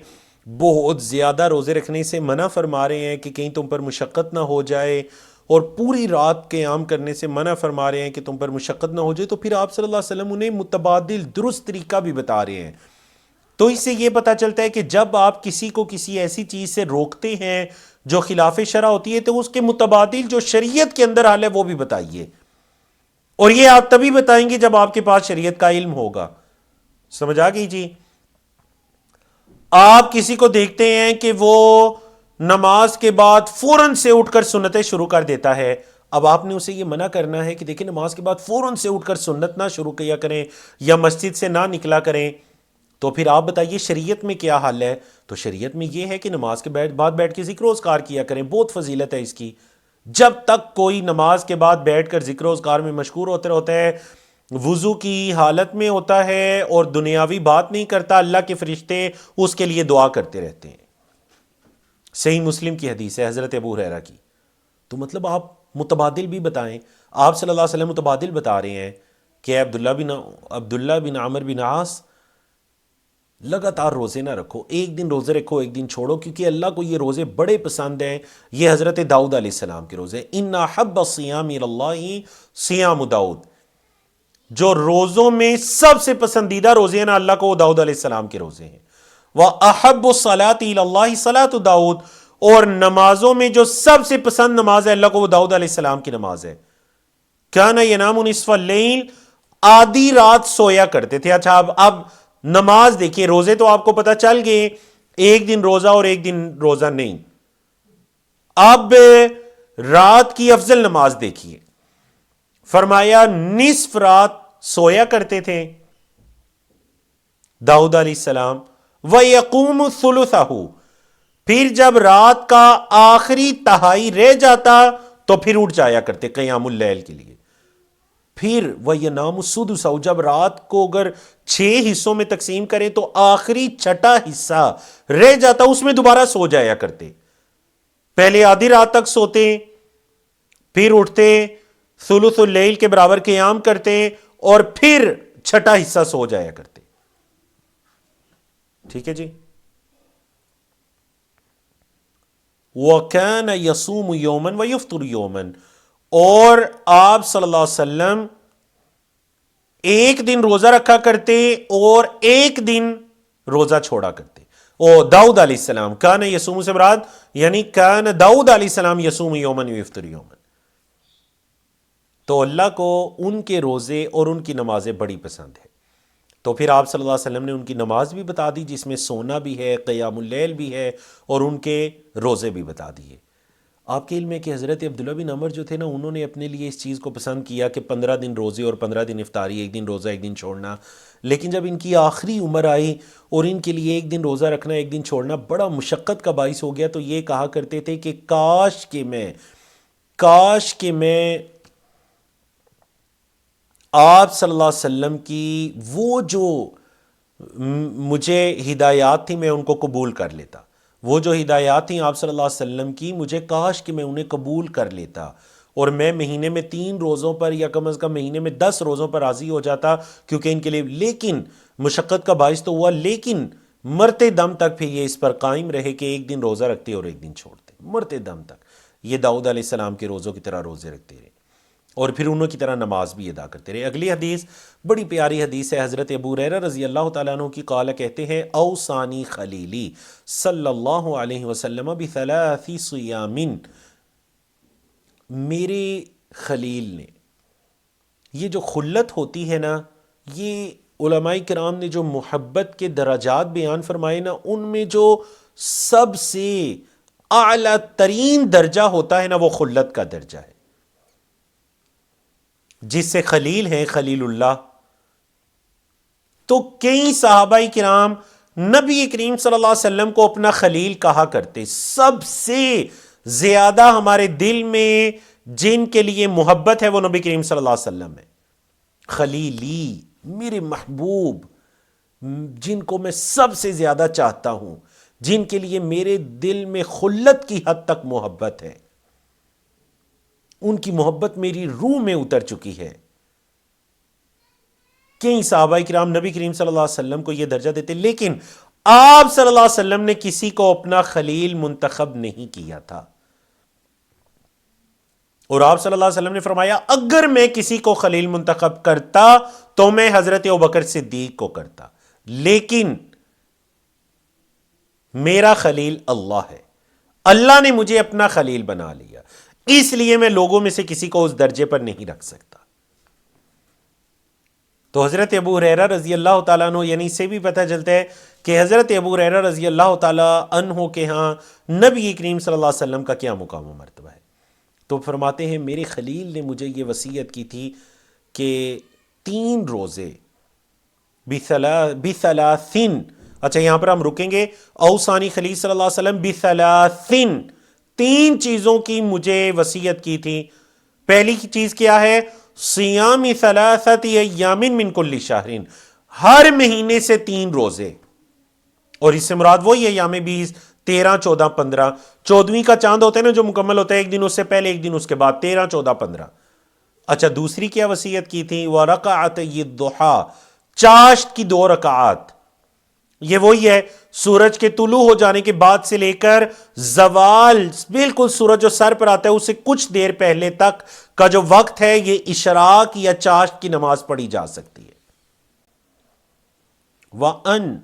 بہت زیادہ روزے رکھنے سے منع فرما رہے ہیں کہ کہیں تم پر مشقت نہ ہو جائے، اور پوری رات قیام کرنے سے منع فرما رہے ہیں کہ تم پر مشقت نہ ہو جائے. تو پھر آپ صلی اللہ علیہ وسلم انہیں متبادل درست طریقہ بھی بتا رہے ہیں. تو اس سے یہ پتہ چلتا ہے کہ جب آپ کسی کو کسی ایسی چیز سے روکتے ہیں جو خلاف شرع ہوتی ہے تو اس کے متبادل جو شریعت کے اندر حال ہے وہ بھی بتائیے، اور یہ آپ تبھی بتائیں گے جب آپ کے پاس شریعت کا علم ہوگا. سمجھ آ گئی جی؟ آپ کسی کو دیکھتے ہیں کہ وہ نماز کے بعد فوراً سے اٹھ کر سنتیں شروع کر دیتا ہے، اب آپ نے اسے یہ منع کرنا ہے کہ دیکھیں نماز کے بعد فوراً سے اٹھ کر سنت نہ شروع کیا کریں یا مسجد سے نہ نکلا کریں. تو پھر آپ بتائیے شریعت میں کیا حل ہے؟ تو شریعت میں یہ ہے کہ نماز کے بعد بیٹھ کے ذکر و اذکار کیا کریں، بہت فضیلت ہے اس کی. جب تک کوئی نماز کے بعد بیٹھ کر ذکر و اذکار میں مشغول ہوتا ہے، وضو کی حالت میں ہوتا ہے اور دنیاوی بات نہیں کرتا، اللہ کے فرشتے اس کے لیے دعا کرتے رہتے ہیں. صحیح مسلم کی حدیث ہے حضرت ابو ہریرہ کی. تو مطلب آپ متبادل بھی بتائیں. آپ صلی اللہ علیہ وسلم متبادل بتا رہے ہیں کہ عبداللہ بن عمر بن عاص لگاتار روزے نہ رکھو، ایک دن روزے رکھو ایک دن چھوڑو، کیونکہ اللہ کو یہ روزے بڑے پسند ہیں. یہ حضرت داؤد علیہ السلام کے روزے، ان احب الصیام الی اللہ صیام داؤد. جو روزوں میں سب سے پسندیدہ روزے ہیں نا اللہ کو، وہ داؤد علیہ السلام کے روزے ہیں. وَأَحَبُّ الصَّلَاةِ إِلَى اللَّهِ صَلَاةُ داؤد، اور نمازوں میں جو سب سے پسند نماز ہے اللہ کو، وہ داؤد علیہ السلام کی نماز ہے. كَانَ يَنَامُ نِصْفَ اللَّيْلِ، آدھی رات سویا کرتے تھے. اچھا اب نماز دیکھیے، روزے تو آپ کو پتہ چل گئے ایک دن روزہ اور ایک دن روزہ نہیں. اب رات کی افضل نماز دیکھیے، فرمایا نصف رات سویا کرتے تھے داؤد علیہ السلام. وَيَقُومُ ثُلُثَهُ، پھر جب رات کا آخری تہائی رہ جاتا تو پھر اٹھ جایا کرتے قیام اللیل کے لیے. پھر وَيَنَامُ سُدُسَهُ، جب رات کو اگر 6 حصوں میں تقسیم کریں تو آخری چھٹا حصہ رہ جاتا، اس میں دوبارہ سو جایا کرتے. پہلے آدھی رات تک سوتے، پھر اٹھتے ثلث اللیل کے برابر قیام کرتے، اور پھر چھٹا حصہ سو جایا کرتے. ٹھیک ہے جی. وَكَانَ يَصُومُ يَوْمًا وَيُفْطِرُ يَوْمًا، اور آپ صلی اللہ علیہ وسلم ایک دن روزہ رکھا کرتے اور ایک دن روزہ چھوڑا کرتے. او داؤد علیہ السلام کان یسوم سے مراد یعنی کان داؤد علیہ السلام یسوم یومن یفطر یومن. تو اللہ کو ان کے روزے اور ان کی نمازیں بڑی پسند ہے. تو پھر آپ صلی اللہ علیہ وسلم نے ان کی نماز بھی بتا دی جس میں سونا بھی ہے، قیام اللیل بھی ہے، اور ان کے روزے بھی بتا دیے. آپ کے علم ہے کہ حضرت عبداللہ بن عمر جو تھے نا، انہوں نے اپنے لیے اس چیز کو پسند کیا کہ 15 دن روزے اور 15 دن افطاری، ایک دن روزہ ایک دن چھوڑنا. لیکن جب ان کی آخری عمر آئی اور ان کے لیے ایک دن روزہ رکھنا ایک دن چھوڑنا بڑا مشقت کا باعث ہو گیا، تو یہ کہا کرتے تھے کہ کاش کہ میں آپ صلی اللہ علیہ وسلم کی وہ جو مجھے ہدایات تھی میں ان کو قبول کر لیتا. وہ جو ہدایات تھیں آپ صلی اللہ علیہ وسلم کی، مجھے کاش کہ میں انہیں قبول کر لیتا اور میں مہینے میں 3 روزوں پر یا کم از کم مہینے میں 10 روزوں پر راضی ہو جاتا کیونکہ ان کے لیے. لیکن مشقت کا باعث تو ہوا، لیکن مرتے دم تک پھر یہ اس پر قائم رہے کہ ایک دن روزہ رکھتے اور ایک دن چھوڑتے، مرتے دم تک یہ داؤد علیہ السلام کے روزوں کی طرح روزے رکھتے رہے اور پھر انہوں کی طرح نماز بھی ادا کرتے رہے. اگلی حدیث بڑی پیاری حدیث ہے. حضرت ابو ہریرہ رضی اللہ تعالیٰ عنہ کی قال کہتے ہیں اوصانی خلیلی صلی اللہ علیہ وسلم بثلاث صیام. میرے خلیل نے، یہ جو خلت ہوتی ہے نا، یہ علماء کرام نے جو محبت کے درجات بیان فرمائے نا، ان میں جو سب سے اعلیٰ ترین درجہ ہوتا ہے نا، وہ خلت کا درجہ ہے. جس سے خلیل ہیں خلیل اللہ. تو کئی صحابہ کرام نبی کریم صلی اللہ علیہ وسلم کو اپنا خلیل کہا کرتے. سب سے زیادہ ہمارے دل میں جن کے لیے محبت ہے وہ نبی کریم صلی اللہ علیہ وسلم ہے. خلیلی، میرے محبوب، جن کو میں سب سے زیادہ چاہتا ہوں، جن کے لیے میرے دل میں خلت کی حد تک محبت ہے، ان کی محبت میری روح میں اتر چکی ہے. کئی صحابہ کرام نبی کریم صلی اللہ علیہ وسلم کو یہ درجہ دیتے، لیکن آپ صلی اللہ علیہ وسلم نے کسی کو اپنا خلیل منتخب نہیں کیا تھا. اور آپ صلی اللہ علیہ وسلم نے فرمایا اگر میں کسی کو خلیل منتخب کرتا تو میں حضرت ابوبکر صدیق کو کرتا، لیکن میرا خلیل اللہ ہے، اللہ نے مجھے اپنا خلیل بنا لیا، اس لیے میں لوگوں میں سے کسی کو اس درجے پر نہیں رکھ سکتا. تو حضرت ابو ہریرہ رضی اللہ تعالیٰ عنہ، یعنی اس سے بھی پتہ چلتا ہے کہ حضرت ابو ہریرہ رضی اللہ تعالیٰ عنہ کے ہاں نبی کریم صلی اللہ علیہ وسلم کا کیا مقام و مرتبہ ہے. تو فرماتے ہیں میرے خلیل نے مجھے یہ وصیت کی تھی کہ 3 روزے بثلاثن. اچھا یہاں پر ہم رکیں گے. اوصانی خلیل صلی اللہ علیہ وسلم بثلاثن، 3 چیزوں کی مجھے وصیت کی تھی. پہلی چیز کیا ہے؟ صیام ثلاثت ایام من کل شہر، ہر مہینے سے 3 روزے. اور اس سے مراد وہی ایام 20، 13، 14، 15. 14ویں کا چاند ہوتا ہے نا جو مکمل ہوتا ہے، ایک دن اس سے پہلے ایک دن اس کے بعد، 13، 14، 15. اچھا دوسری کیا وصیت کی تھی؟ وَرَكَعَتَيِ الضُّحَىٰ، چاشت کی 2 رکعات. یہ وہی ہے سورج کے طلوع ہو جانے کے بعد سے لے کر زوال، بالکل سورج جو سر پر آتا ہے اس سے کچھ دیر پہلے تک کا جو وقت ہے، یہ اشراق یا چاشت کی نماز پڑھی جا سکتی ہے. وَأَن،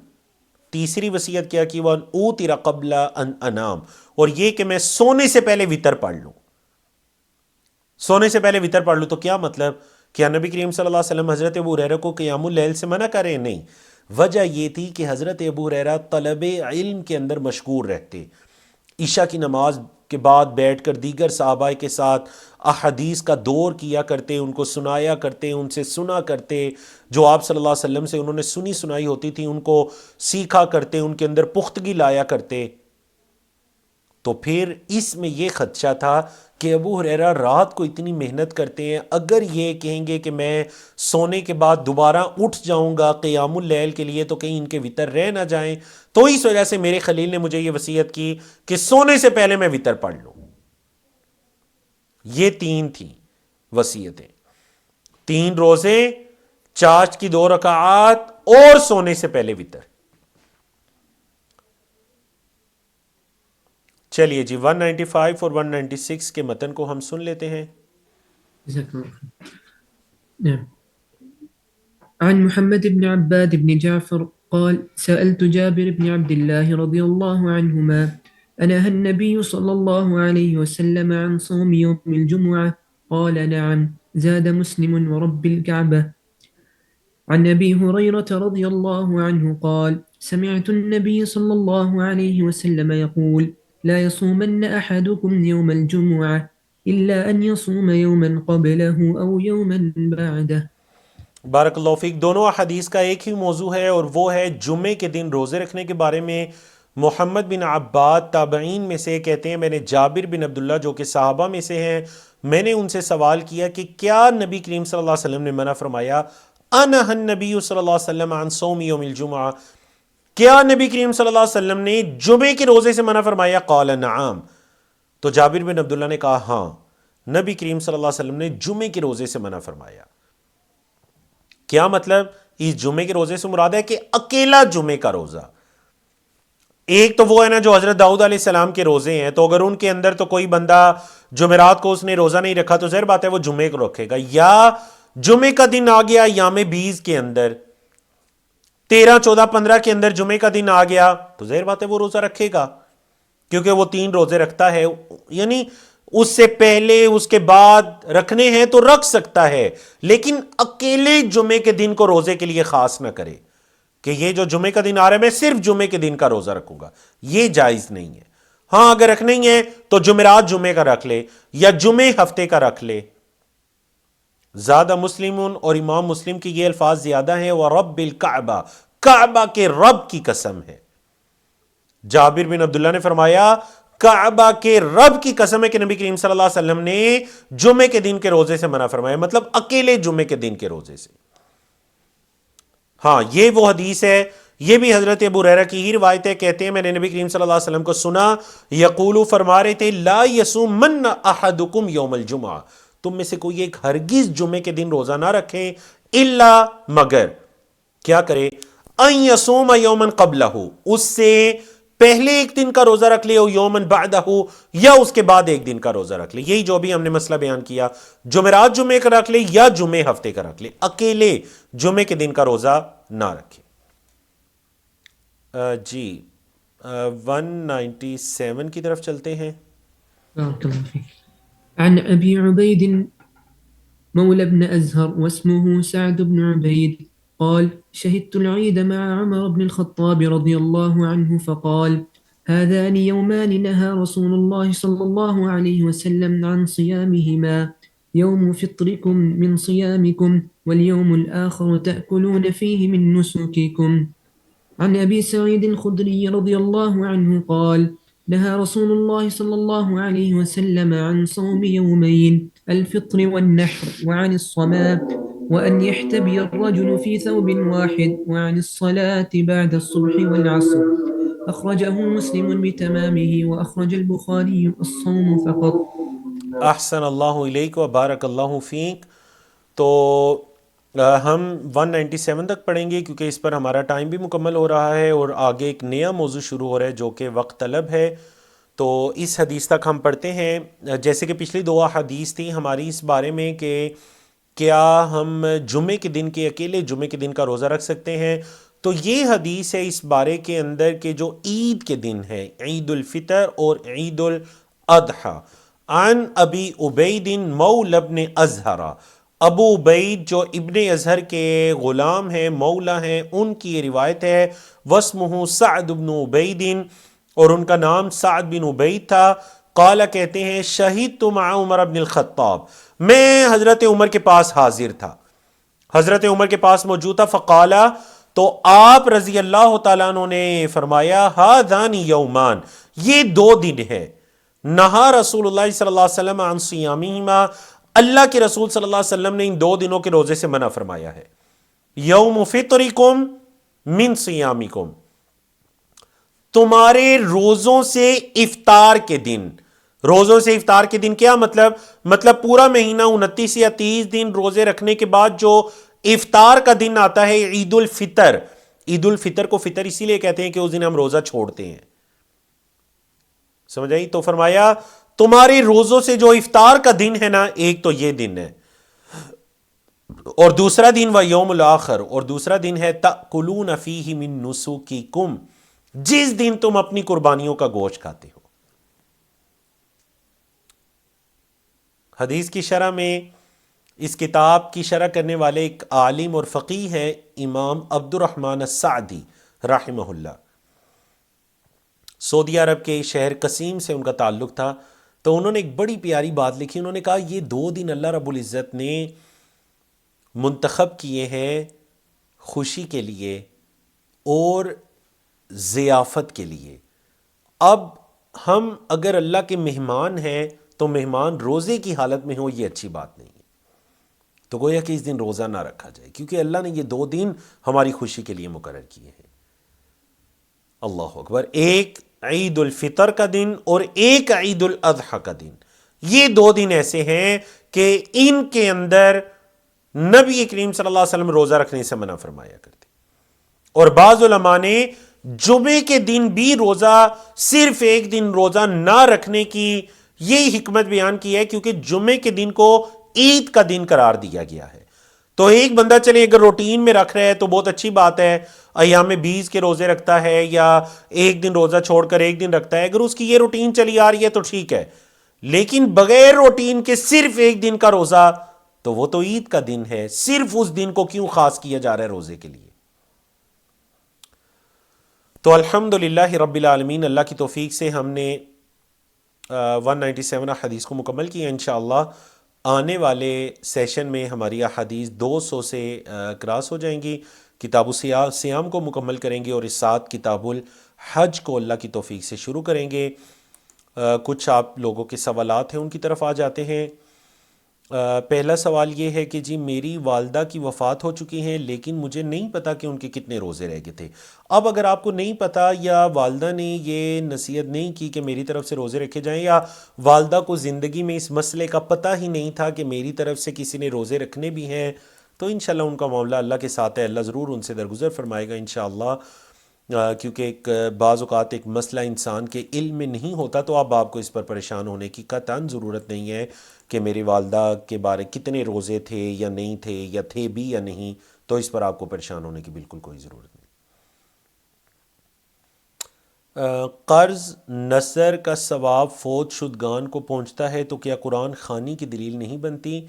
تیسری وصیت کیا کی؟ وَأَن أُوتِرَ قَبْلَ أَن أَنَامَ، اور یہ کہ میں سونے سے پہلے وتر پڑھ لوں. سونے سے پہلے وتر پڑھ لوں تو کیا مطلب؟ کیا نبی کریم صلی اللہ علیہ وسلم حضرت ابو ہریرہ کو قیام اللیل سے منع کریں؟ نہیں. وجہ یہ تھی کہ حضرت ابو ہریرہ طلب علم کے اندر مشغول رہتے، عشاء کی نماز کے بعد بیٹھ کر دیگر صحابہ کے ساتھ احادیث کا دور کیا کرتے، ان کو سنایا کرتے، ان سے سنا کرتے، جو آپ صلی اللہ علیہ وسلم سے انہوں نے سنی سنائی ہوتی تھی ان کو سیکھا کرتے، ان کے اندر پختگی لایا کرتے. تو پھر اس میں یہ خدشہ تھا کہ ابو ہریرہ رات کو اتنی محنت کرتے ہیں، اگر یہ کہیں گے کہ میں سونے کے بعد دوبارہ اٹھ جاؤں گا قیام اللیل کے لیے تو کہیں ان کے وتر رہ نہ جائیں. تو اس وجہ سے میرے خلیل نے مجھے یہ وصیت کی کہ سونے سے پہلے میں وتر پڑھ لوں. یہ 3 تھیں وصیتیں، 3 روزے، چاشت کی 2 رکعات اور سونے سے پہلے وتر. چلیے جی 195 اور 196 کے متن کو ہم سن لیتے ہیں. جزاك الله خير. نعم. عن محمد بن عباد بن جعفر قال سألت جابر بن عبد الله رضي الله عنهما أنهى النبي صلى الله عليه وسلم عن صوم يوم الجمعة؟ قال نعم. زاد مسلم ورب الكعبة. عن أبي هريرة رضي الله عنه قال سمعت النبي صلى الله عليه وسلم يقول لا يصومن أحدكم يوم الجمعة إلا أن يصوم يوما قبله أو يوما بعده. بارک اللہ فیک. دونوں احادیث کا ایک ہی موضوع ہے اور وہ ہے جمعے کے دن روزے رکھنے کے بارے میں. محمد بن عباد تابعین میں سے کہتے ہیں میں نے جابر بن عبداللہ جو کہ صحابہ میں سے ہیں میں نے ان سے سوال کیا کہ کیا نبی کریم صلی اللہ علیہ وسلم نے منع فرمایا انہى النبی صلی اللہ علیہ وسلم عن صوم یوم الجمعہ، کیا نبی کریم صلی اللہ علیہ وسلم نے جمعے کے روزے سے منع فرمایا؟ قال نعم. تو جابر بن عبداللہ نے کہا ہاں، نبی کریم صلی اللہ علیہ وسلم نے جمعے کے روزے سے منع فرمایا. کیا مطلب؟ اس جمعے کے روزے سے مراد ہے کہ اکیلا جمعے کا روزہ. ایک تو وہ ہے نا جو حضرت داؤد علیہ السلام کے روزے ہیں، تو اگر ان کے اندر تو کوئی بندہ جمعرات کو اس نے روزہ نہیں رکھا تو ظاہر بات ہے وہ جمعے کو رکھے گا. یا جمعے کا دن آ گیا یام 20 کے اندر، 13 14 15 کے اندر جمعے کا دن آ گیا تو ظاہر بات ہے وہ روزہ رکھے گا، کیونکہ وہ 3 روزے رکھتا ہے. یعنی اس سے پہلے اس کے بعد رکھنے ہیں تو رکھ سکتا ہے، لیکن اکیلے جمعے کے دن کو روزے کے لیے خاص نہ کرے کہ یہ جو جمعے کا دن آ رہا ہے میں صرف جمعے کے دن کا روزہ رکھوں گا. یہ جائز نہیں ہے. ہاں اگر رکھنا ہی ہے تو جمعرات جمعے کا رکھ لے یا جمعے ہفتے کا رکھ لے. زیادہ مسلم اور امام مسلم کی یہ الفاظ زیادہ ہیں وَرَبِّ الْكَعْبَةِ، کعبہ کے رب کی قسم ہے. جابر بن عبداللہ نے فرمایا کعبہ کے رب کی قسم ہے کہ نبی کریم صلی اللہ علیہ وسلم نے جمعے کے دن کے روزے سے منع فرمایا، مطلب اکیلے جمعے کے دن کے روزے سے. ہاں یہ وہ حدیث ہے، یہ بھی حضرت ابو ہریرہ کی ہی روایت ہے. کہتے ہیں میں نے نبی کریم صلی اللہ علیہ وسلم کو سنا یقولو فرما رہے تھے لا یصومن احدکم یوم الجمعہ، تم میں سے کوئی ایک ہرگز جمعے کے دن روزہ نہ رکھے الا مگر کیا کرے ان یصوم یوما قبلہ، اس سے پہلے ایک دن کا روزہ رکھ لے، او یومن بعدہ، یا اس کے بعد ایک دن کا روزہ رکھ لے. یہی جو بھی ہم نے مسئلہ بیان کیا، جمعرات جمعے کا رکھ لے یا جمعے ہفتے کا رکھ لے، اکیلے جمعے کے دن کا روزہ نہ رکھے. جی 197 کی طرف چلتے ہیں. بارك الله فيك. عن أبي عبيد مولى بن أزهر واسمه سعد بن عبيد قال شهدت العيد مع عمر بن الخطاب رضي الله عنه فقال هذان يومان نهى رسول الله صلى الله عليه وسلم عن صيامهما يوم فطركم من صيامكم واليوم الآخر تأكلون فيه من نسككم. عن أبي سعيد الخدري رضي الله عنه قال نهى رسول الله صلى الله عليه وسلم عن صوم يومين الفطر والنحر وعن الصلاة وأن يحتبي الرجل في ثوب واحد وعن الصلاة بعد الصبح والعصر. أخرجه مسلم بتمامه وأخرج البخاري الصوم فقط. احسن اللہ الیک و بارک اللہ فیک. تو ہم 197 تک پڑھیں گے کیونکہ اس پر ہمارا ٹائم بھی مکمل ہو رہا ہے اور آگے ایک نیا موضوع شروع ہو رہا ہے جو کہ وقت طلب ہے. تو اس حدیث تک ہم پڑھتے ہیں. جیسے کہ پچھلی 2 حدیث تھیں ہماری اس بارے میں کہ کیا ہم جمعے کے دن کے اکیلے جمعے کے دن کا روزہ رکھ سکتے ہیں، تو یہ حدیث ہے اس بارے کے اندر کہ جو عید کے دن ہے، عید الفطر اور عید الاضحیٰ. عن ابی عبید مولا ابن ازہر، ابو عبید جو ابن ازہر کے غلام ہیں مولا ہیں ان کی یہ روایت ہے. واسمہ سعد بن عبید، اور ان کا نام سعد بن عبید تھا. قال کہتے ہیں شہدت مع عمر بن الخطاب، میں حضرت عمر کے پاس حاضر تھا، حضرت عمر کے پاس موجود تھا. فقالا، تو آپ رضی اللہ تعالیٰ عنہ نے فرمایا ہذان یومان، یہ 2 دن ہے. نہا رسول اللہ صلی اللہ علیہ وسلم عن صیامہما، اللہ کے رسول صلی اللہ علیہ وسلم نے ان 2 دنوں کے روزے سے منع فرمایا ہے. یوم فطرکم من صیامکم، تمہارے روزوں سے افطار کے دن. روزوں سے افطار کے دن کیا مطلب پورا مہینہ 29 یا 30 دن روزے رکھنے کے بعد جو افطار کا دن آتا ہے عید الفطر. عید الفطر کو فطر اسی لیے کہتے ہیں کہ اس دن ہم روزہ چھوڑتے ہیں، سمجھ آئی؟ تو فرمایا تمہارے روزوں سے جو افطار کا دن ہے نا، ایک تو یہ دن ہے اور دوسرا دن و یوم الاخر، اور دوسرا دن ہے تأکلون فیہ من نسوککم، جس دن تم اپنی قربانیوں کا گوشت کھاتے ہو۔ حدیث کی شرح میں اس کتاب کی شرح کرنے والے ایک عالم اور فقیہ ہے امام عبد الرحمن السعدی رحمہ اللہ، سعودی عرب کے شہر قسیم سے ان کا تعلق تھا۔ تو انہوں نے ایک بڑی پیاری بات لکھی، انہوں نے کہا یہ 2 دن اللہ رب العزت نے منتخب کیے ہیں خوشی کے لیے اور ضیافت کے لیے۔ اب ہم اگر اللہ کے مہمان ہیں تو مہمان روزے کی حالت میں ہو، یہ اچھی بات نہیں ہے، تو گویا کہ اس دن روزہ نہ رکھا جائے، کیونکہ اللہ نے یہ 2 دن ہماری خوشی کے لیے مقرر کیے ہیں۔ اللہ اکبر، ایک عید الفطر کا دن اور ایک عید الاضحیٰ کا دن، یہ 2 دن ایسے ہیں کہ ان کے اندر نبی کریم صلی اللہ علیہ وسلم روزہ رکھنے سے منع فرمایا کرتے، اور بعض علماء نے جمعے کے دن بھی روزہ، صرف ایک دن روزہ نہ رکھنے کی یہی حکمت بیان کی ہے، کیونکہ جمعے کے دن کو عید کا دن قرار دیا گیا ہے۔ تو ایک بندہ چلے اگر روٹین میں رکھ رہا ہے تو بہت اچھی بات ہے، ایام 20 کے روزے رکھتا ہے یا ایک دن روزہ چھوڑ کر ایک دن رکھتا ہے، اگر اس کی یہ روٹین چلی آ رہی ہے تو ٹھیک ہے، لیکن بغیر روٹین کے صرف ایک دن کا روزہ، تو وہ تو عید کا دن ہے، صرف اس دن کو کیوں خاص کیا جا رہا ہے روزے کے لیے؟ تو الحمدللہ رب العالمین، اللہ کی توفیق سے ہم نے 197 حدیث کو مکمل کیا۔ انشاءاللہ آنے والے سیشن میں ہماری احادیث 200 سے کراس ہو جائیں گی، کتاب الصیام کو مکمل کریں گے، اور اس ساتھ کتاب الحج کو اللہ کی توفیق سے شروع کریں گے۔ کچھ آپ لوگوں کے سوالات ہیں، ان کی طرف آ جاتے ہیں۔ پہلا سوال یہ ہے کہ جی میری والدہ کی وفات ہو چکی ہے، لیکن مجھے نہیں پتا کہ ان کے کتنے روزے رہ گئے تھے۔ اب اگر آپ کو نہیں پتا یا والدہ نے یہ نصیحت نہیں کی کہ میری طرف سے روزے رکھے جائیں، یا والدہ کو زندگی میں اس مسئلے کا پتہ ہی نہیں تھا کہ میری طرف سے کسی نے روزے رکھنے بھی ہیں، تو انشاءاللہ ان کا معاملہ اللہ کے ساتھ ہے، اللہ ضرور ان سے درگزر فرمائے گا انشاءاللہ، کیونکہ ایک بعض اوقات ایک مسئلہ انسان کے علم میں نہیں ہوتا، تو اب آپ کو اس پر پریشان ہونے کی قطعاً ضرورت نہیں ہے کہ میری والدہ کے بارے کتنے روزے تھے یا نہیں تھے، یا تھے بھی یا نہیں، تو اس پر آپ کو پریشان ہونے کی بالکل کوئی ضرورت نہیں۔ قرض نثر کا ثواب فوت شدگان کو پہنچتا ہے تو کیا قرآن خوانی کی دلیل نہیں بنتی؟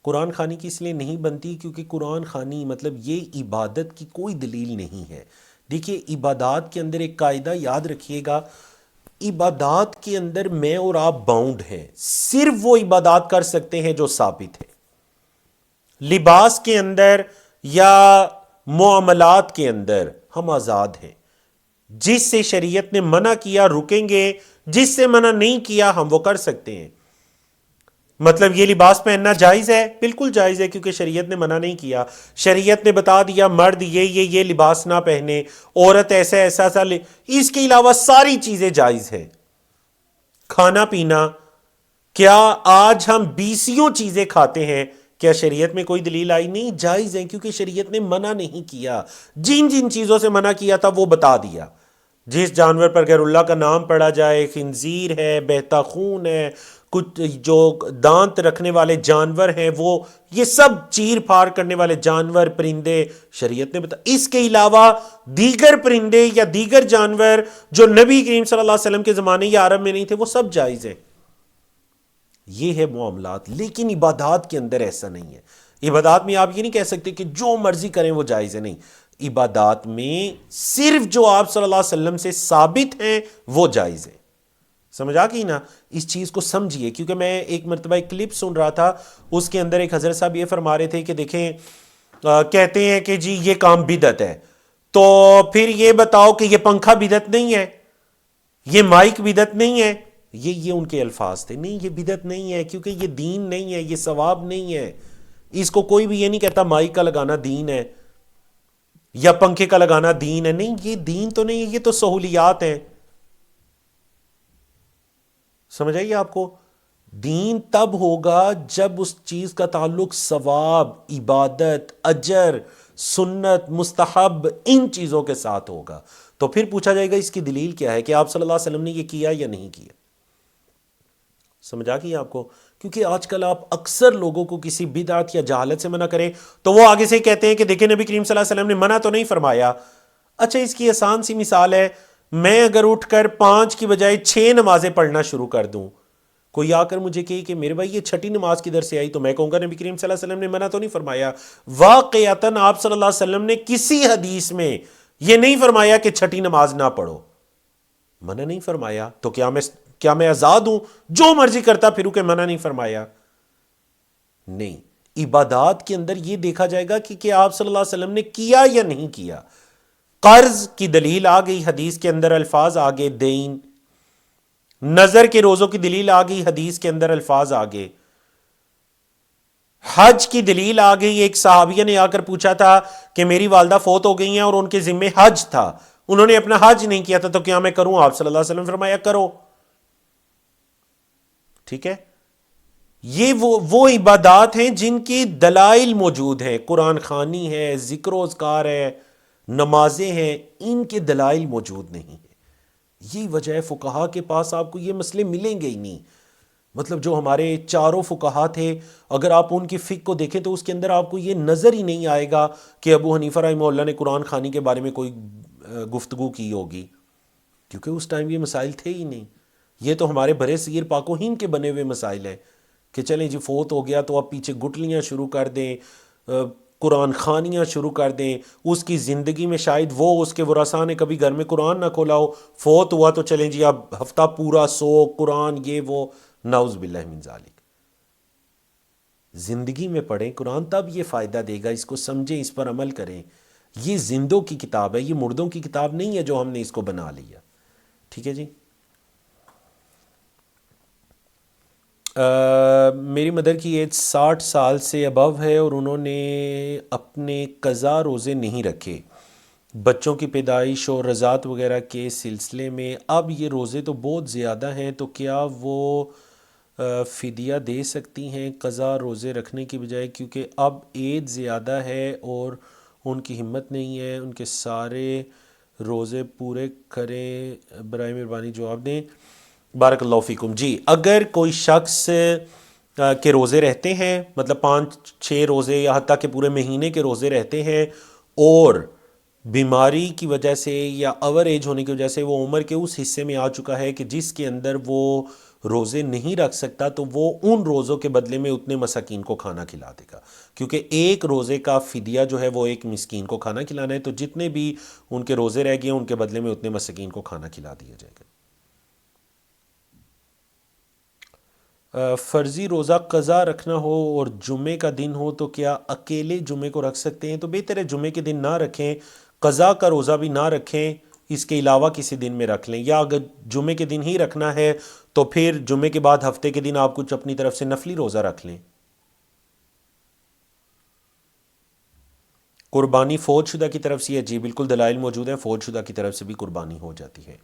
قرآن خوانی کی اس لیے نہیں بنتی کیونکہ قرآن خوانی مطلب یہ عبادت کی کوئی دلیل نہیں ہے۔ دیکھیے عبادات کے اندر ایک قاعدہ یاد رکھیے گا، عبادات کے اندر میں اور آپ باؤنڈ ہیں، صرف وہ عبادات کر سکتے ہیں جو ثابت ہے۔ لباس کے اندر یا معاملات کے اندر ہم آزاد ہیں، جس سے شریعت نے منع کیا رکیں گے، جس سے منع نہیں کیا ہم وہ کر سکتے ہیں۔ مطلب یہ لباس پہننا جائز ہے، بالکل جائز ہے، کیونکہ شریعت نے منع نہیں کیا، شریعت نے بتا دیا مرد یہ لباس نہ پہنے، عورت ایسا اس کے علاوہ ساری چیزیں جائز ہیں۔ کھانا پینا، کیا آج ہم 20 چیزیں کھاتے ہیں، کیا شریعت میں کوئی دلیل آئی؟ نہیں، جائز ہیں، کیونکہ شریعت نے منع نہیں کیا، جن چیزوں سے منع کیا تھا وہ بتا دیا۔ جس جانور پر غیر اللہ کا نام پڑا جائے، خنزیر ہے، بہتا خون ہے، کچھ جو دانت رکھنے والے جانور ہیں، وہ یہ سب چیر پھاڑ کرنے والے جانور، پرندے، شریعت نے بتا۔ اس کے علاوہ دیگر پرندے یا دیگر جانور جو نبی کریم صلی اللہ علیہ وسلم کے زمانے یا عرب میں نہیں تھے، وہ سب جائز ہیں۔ یہ ہے معاملات، لیکن عبادات کے اندر ایسا نہیں ہے۔ عبادات میں آپ یہ نہیں کہہ سکتے کہ جو مرضی کریں وہ جائز ہے، نہیں، عبادات میں صرف جو آپ صلی اللہ علیہ وسلم سے ثابت ہیں وہ جائز ہے۔ سمجھ آ گئی نا؟ اس چیز کو سمجھیے، کیونکہ میں ایک مرتبہ ایک کلپ سن رہا تھا، اس کے اندر ایک حضرت صاحب یہ فرما رہے تھے کہ دیکھیں کہتے ہیں کہ جی یہ کام بدعت ہے، تو پھر یہ بتاؤ کہ یہ پنکھا بدعت نہیں ہے، یہ مائک بدعت نہیں ہے، یہ ان کے الفاظ تھے۔ نہیں، یہ بدعت نہیں ہے، کیونکہ یہ دین نہیں ہے، یہ ثواب نہیں ہے۔ اس کو کوئی بھی یہ نہیں کہتا مائک کا لگانا دین ہے یا پنکھے کا لگانا دین ہے، نہیں، یہ دین تو نہیں ہے، یہ تو سہولیات ہیں۔ سمجھ آئیے آپ کو؟ دین تب ہوگا جب اس چیز کا تعلق ثواب، عبادت، اجر، سنت، مستحب، ان چیزوں کے ساتھ ہوگا، تو پھر پوچھا جائے گا اس کی دلیل کیا ہے کہ آپ صلی اللہ علیہ وسلم نے یہ کیا یا نہیں کیا۔ سمجھا کہ آپ کو کیونکہ آج کل آپ اکثر لوگوں کو کسی بدعت یا جہالت سے منع کریں تو وہ آگے سے کہتے ہیں کہ دیکھیں نبی کریم صلی اللہ علیہ وسلم نے منع تو نہیں فرمایا. اچھا اس کی آسان سی مثال ہے, میں اگر اٹھ کر 5 کی بجائے 6 نمازیں پڑھنا شروع کر دوں, کوئی آ کر مجھے کہے کہ میرے بھائی یہ چھٹی نماز کدھر سے آئی, تو میں کہوں گا نبی کریم صلی اللہ علیہ وسلم نے منع تو نہیں فرمایا. واقعتاً آپ صلی اللہ علیہ وسلم نے کسی حدیث میں یہ نہیں فرمایا کہ چھٹی نماز نہ پڑھو, منع نہیں فرمایا. تو کیا میں آزاد ہوں جو مرضی کرتا پھروں کہ منع نہیں فرمایا؟ نہیں. عبادات کے اندر یہ دیکھا جائے گا کہ آپ صلی اللہ علیہ وسلم نے کیا یا نہیں کیا. قرض کی دلیل آ گئی, حدیث کے اندر الفاظ آگے دین. نظر کے روزوں کی دلیل آ گئی, حدیث کے اندر الفاظ آگے. حج کی دلیل آ گئی, ایک صحابیہ نے آ کر پوچھا تھا کہ میری والدہ فوت ہو گئی ہیں اور ان کے ذمے حج تھا, انہوں نے اپنا حج نہیں کیا تھا, تو کیا میں کروں؟ آپ صلی اللہ علیہ وسلم فرمایا کرو. ٹھیک ہے, یہ وہ عبادات ہیں جن کی دلائل موجود ہیں. قرآن خوانی ہے, ذکر و اذکار ہے, نمازیں ہیں, ان کے دلائل موجود نہیں ہیں. یہی وجہ ہے فقہا کے پاس آپ کو یہ مسئلے ملیں گے ہی نہیں. مطلب جو ہمارے چاروں فقہا تھے, اگر آپ ان کی فقہ کو دیکھیں تو اس کے اندر آپ کو یہ نظر ہی نہیں آئے گا کہ ابو حنیفہ رحمہ اللہ نے قرآن خوانی کے بارے میں کوئی گفتگو کی ہوگی, کیونکہ اس ٹائم یہ مسائل تھے ہی نہیں. یہ تو ہمارے برے صغیر پاک و ہند کے بنے ہوئے مسائل ہیں کہ چلیں جی فوت ہو گیا تو آپ پیچھے گٹلیاں شروع کر دیں, قرآن خوانیاں شروع کر دیں. اس کی زندگی میں شاید اس کے ورثاء نے کبھی گھر میں قرآن نہ کھولا ہو, فوت ہوا تو چلیں جی اب ہفتہ پورا قرآن یہ وہ, نعوذ باللہ من ذالک. زندگی میں پڑھیں قرآن, تب یہ فائدہ دے گا. اس کو سمجھیں, اس پر عمل کریں. یہ زندوں کی کتاب ہے, یہ مردوں کی کتاب نہیں ہے جو ہم نے اس کو بنا لیا. ٹھیک ہے جی. میری مدر کی ایج 60 سال سے ابو ہے اور انہوں نے اپنے قضا روزے نہیں رکھے بچوں کی پیدائش اور رضاعت وغیرہ کے سلسلے میں. اب یہ روزے تو بہت زیادہ ہیں, تو کیا وہ فدیہ دے سکتی ہیں قضا روزے رکھنے کی بجائے, کیونکہ اب ایج زیادہ ہے اور ان کی ہمت نہیں ہے ان کے سارے روزے پورے کریں؟ برائے مہربانی جواب دیں. بارک اللہ فیکم. جی, اگر کوئی شخص کے روزے رہتے ہیں, مطلب 5-6 روزے یا حتیٰ کہ پورے مہینے کے روزے رہتے ہیں, اور بیماری کی وجہ سے یا اوور ایج ہونے کی وجہ سے وہ عمر کے اس حصے میں آ چکا ہے کہ جس کے اندر وہ روزے نہیں رکھ سکتا, تو وہ ان روزوں کے بدلے میں اتنے مساکین کو کھانا کھلا دے گا. کیونکہ ایک روزے کا فدیہ جو ہے وہ ایک مسکین کو کھانا کھلانا ہے, تو جتنے بھی ان کے روزے رہ گئے ہیں ان کے بدلے میں اتنے مساکین کو کھانا کھلا دیا جائے گا. فرضی روزہ قضا رکھنا ہو اور جمعے کا دن ہو تو کیا اکیلے جمعے کو رکھ سکتے ہیں؟ تو بہتر ہے جمعے کے دن نہ رکھیں, قضا کا روزہ بھی نہ رکھیں, اس کے علاوہ کسی دن میں رکھ لیں. یا اگر جمعے کے دن ہی رکھنا ہے تو پھر جمعے کے بعد ہفتے کے دن آپ کچھ اپنی طرف سے نفلی روزہ رکھ لیں. قربانی فوج شدہ کی طرف سے ہے؟ جی بالکل, دلائل موجود ہیں, فوج شدہ کی طرف سے بھی قربانی ہو جاتی ہے.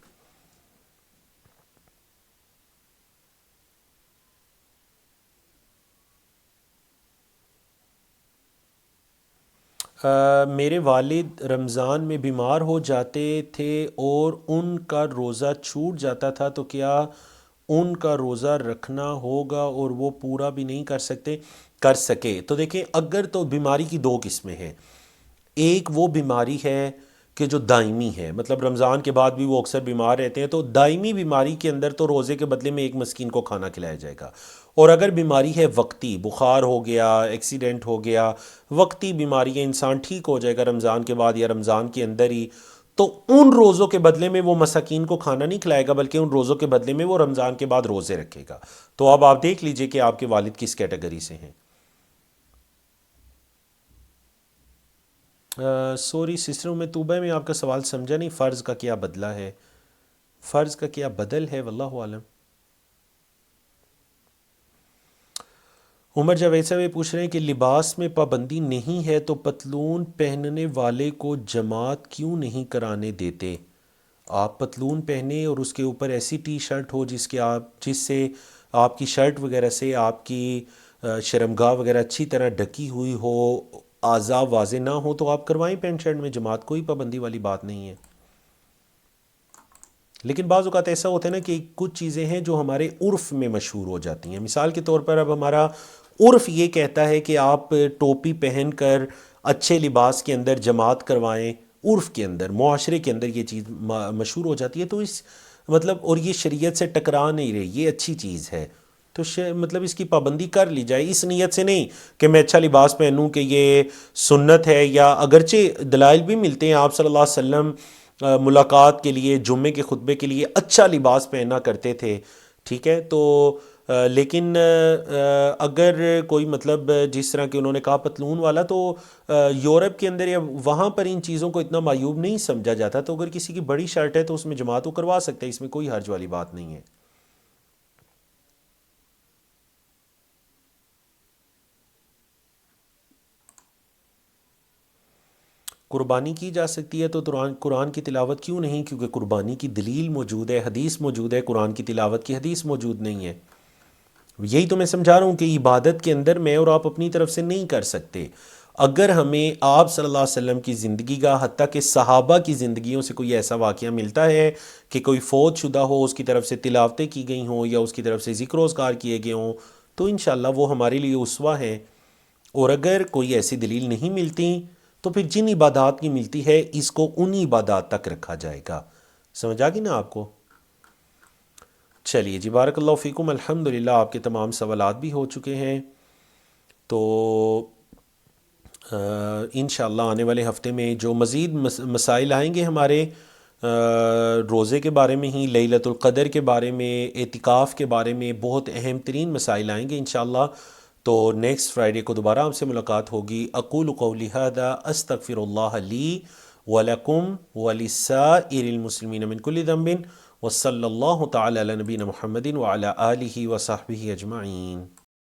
میرے والد رمضان میں بیمار ہو جاتے تھے اور ان کا روزہ چھوٹ جاتا تھا, تو کیا ان کا روزہ رکھنا ہوگا اور وہ پورا بھی نہیں کر سکے؟ تو دیکھیں, اگر تو بیماری کی 2 قسمیں ہیں. ایک وہ بیماری ہے کہ جو دائمی ہے, مطلب رمضان کے بعد بھی وہ اکثر بیمار رہتے ہیں, تو دائمی بیماری کے اندر تو روزے کے بدلے میں ایک مسکین کو کھانا کھلایا جائے گا. اور اگر بیماری ہے وقتی, بخار ہو گیا, ایکسیڈنٹ ہو گیا, وقتی بیماری ہے, انسان ٹھیک ہو جائے گا رمضان کے بعد یا رمضان کے اندر ہی, تو ان روزوں کے بدلے میں وہ مساکین کو کھانا نہیں کھلائے گا, بلکہ ان روزوں کے بدلے میں وہ رمضان کے بعد روزے رکھے گا. تو اب آپ دیکھ لیجئے کہ آپ کے والد کس کیٹیگری سے ہیں. سوری سسٹر میں توبہ میں آپ کا سوال سمجھا نہیں. فرض کا کیا بدلہ ہے, فرض کا کیا بدل ہے, واللہ عالم. عمر جاوید صاحب یہ پوچھ رہے ہیں کہ لباس میں پابندی نہیں ہے تو پتلون پہننے والے کو جماعت کیوں نہیں کرانے دیتے؟ آپ پتلون پہنے اور اس کے اوپر ایسی ٹی شرٹ ہو جس سے آپ کی شرٹ وغیرہ سے آپ کی شرمگاہ وغیرہ اچھی طرح ڈھکی ہوئی ہو, اعضاء واضح نہ ہو, تو آپ کروائیں پینٹ شرٹ میں جماعت, کوئی پابندی والی بات نہیں ہے. لیکن بعض اوقات ایسا ہوتا ہے نا کہ کچھ چیزیں ہیں جو ہمارے عرف میں مشہور ہو جاتی ہیں. مثال کے طور پر اب ہمارا عرف یہ کہتا ہے کہ آپ ٹوپی پہن کر اچھے لباس کے اندر جماعت کروائیں، عرف کے اندر، معاشرے کے اندر یہ چیز مشہور ہو جاتی ہے. تو اس مطلب، اور یہ شریعت سے ٹکرا نہیں رہی، یہ اچھی چیز ہے. تو مطلب اس کی پابندی کر لی جائے، اس نیت سے نہیں کہ میں اچھا لباس پہنوں کہ یہ سنت ہے. یا اگرچہ دلائل بھی ملتے ہیں، آپ صلی اللہ علیہ وسلم ملاقات کے لیے، جمعے کے خطبے کے لیے اچھا لباس پہنا کرتے تھے، ٹھیک ہے. تو لیکن اگر کوئی مطلب جس طرح کہ انہوں نے کہا پتلون والا، تو یورپ کے اندر یا وہاں پر ان چیزوں کو اتنا معیوب نہیں سمجھا جاتا. تو اگر کسی کی بڑی شرٹ ہے تو اس میں جماعت وہ کروا سکتا ہے، اس میں کوئی حرج والی بات نہیں ہے. قربانی کی جا سکتی ہے تو قرآن کی تلاوت کیوں نہیں؟ کیونکہ قربانی کی دلیل موجود ہے، حدیث موجود ہے. قرآن کی تلاوت کی حدیث موجود نہیں ہے. یہی تو میں سمجھا رہا ہوں کہ عبادت کے اندر میں اور آپ اپنی طرف سے نہیں کر سکتے. اگر ہمیں آپ صلی اللہ علیہ وسلم کی زندگی کا، حتیٰ کہ صحابہ کی زندگیوں سے کوئی ایسا واقعہ ملتا ہے کہ کوئی فوت شدہ ہو، اس کی طرف سے تلاوتیں کی گئی ہوں یا اس کی طرف سے ذکر و اذکار کیے گئے ہوں، تو انشاءاللہ وہ ہمارے لیے اسوہ ہیں. اور اگر کوئی ایسی دلیل نہیں ملتی تو پھر جن عبادات کی ملتی ہے اس کو ان عبادات تک رکھا جائے گا. سمجھ آ گئی نا آپ کو؟ چلیے جی، بارک اللہ فیکم. الحمدللہ آپ کے تمام سوالات بھی ہو چکے ہیں. تو انشاءاللہ آنے والے ہفتے میں جو مزید مسائل آئیں گے ہمارے روزے کے بارے میں ہی، لیلۃ القدر کے بارے میں، اعتکاف کے بارے میں بہت اہم ترین مسائل آئیں گے انشاءاللہ. تو نیکسٹ فرائیڈے کو دوبارہ آپ سے ملاقات ہوگی. اقول قولی ھذا استغفر اللہ لی ولکم ولسائر المسلمین من کل ذنب وصلی اللہ تعالی علی نبینا محمد وعلی آلہ وصحبہ اجمعین.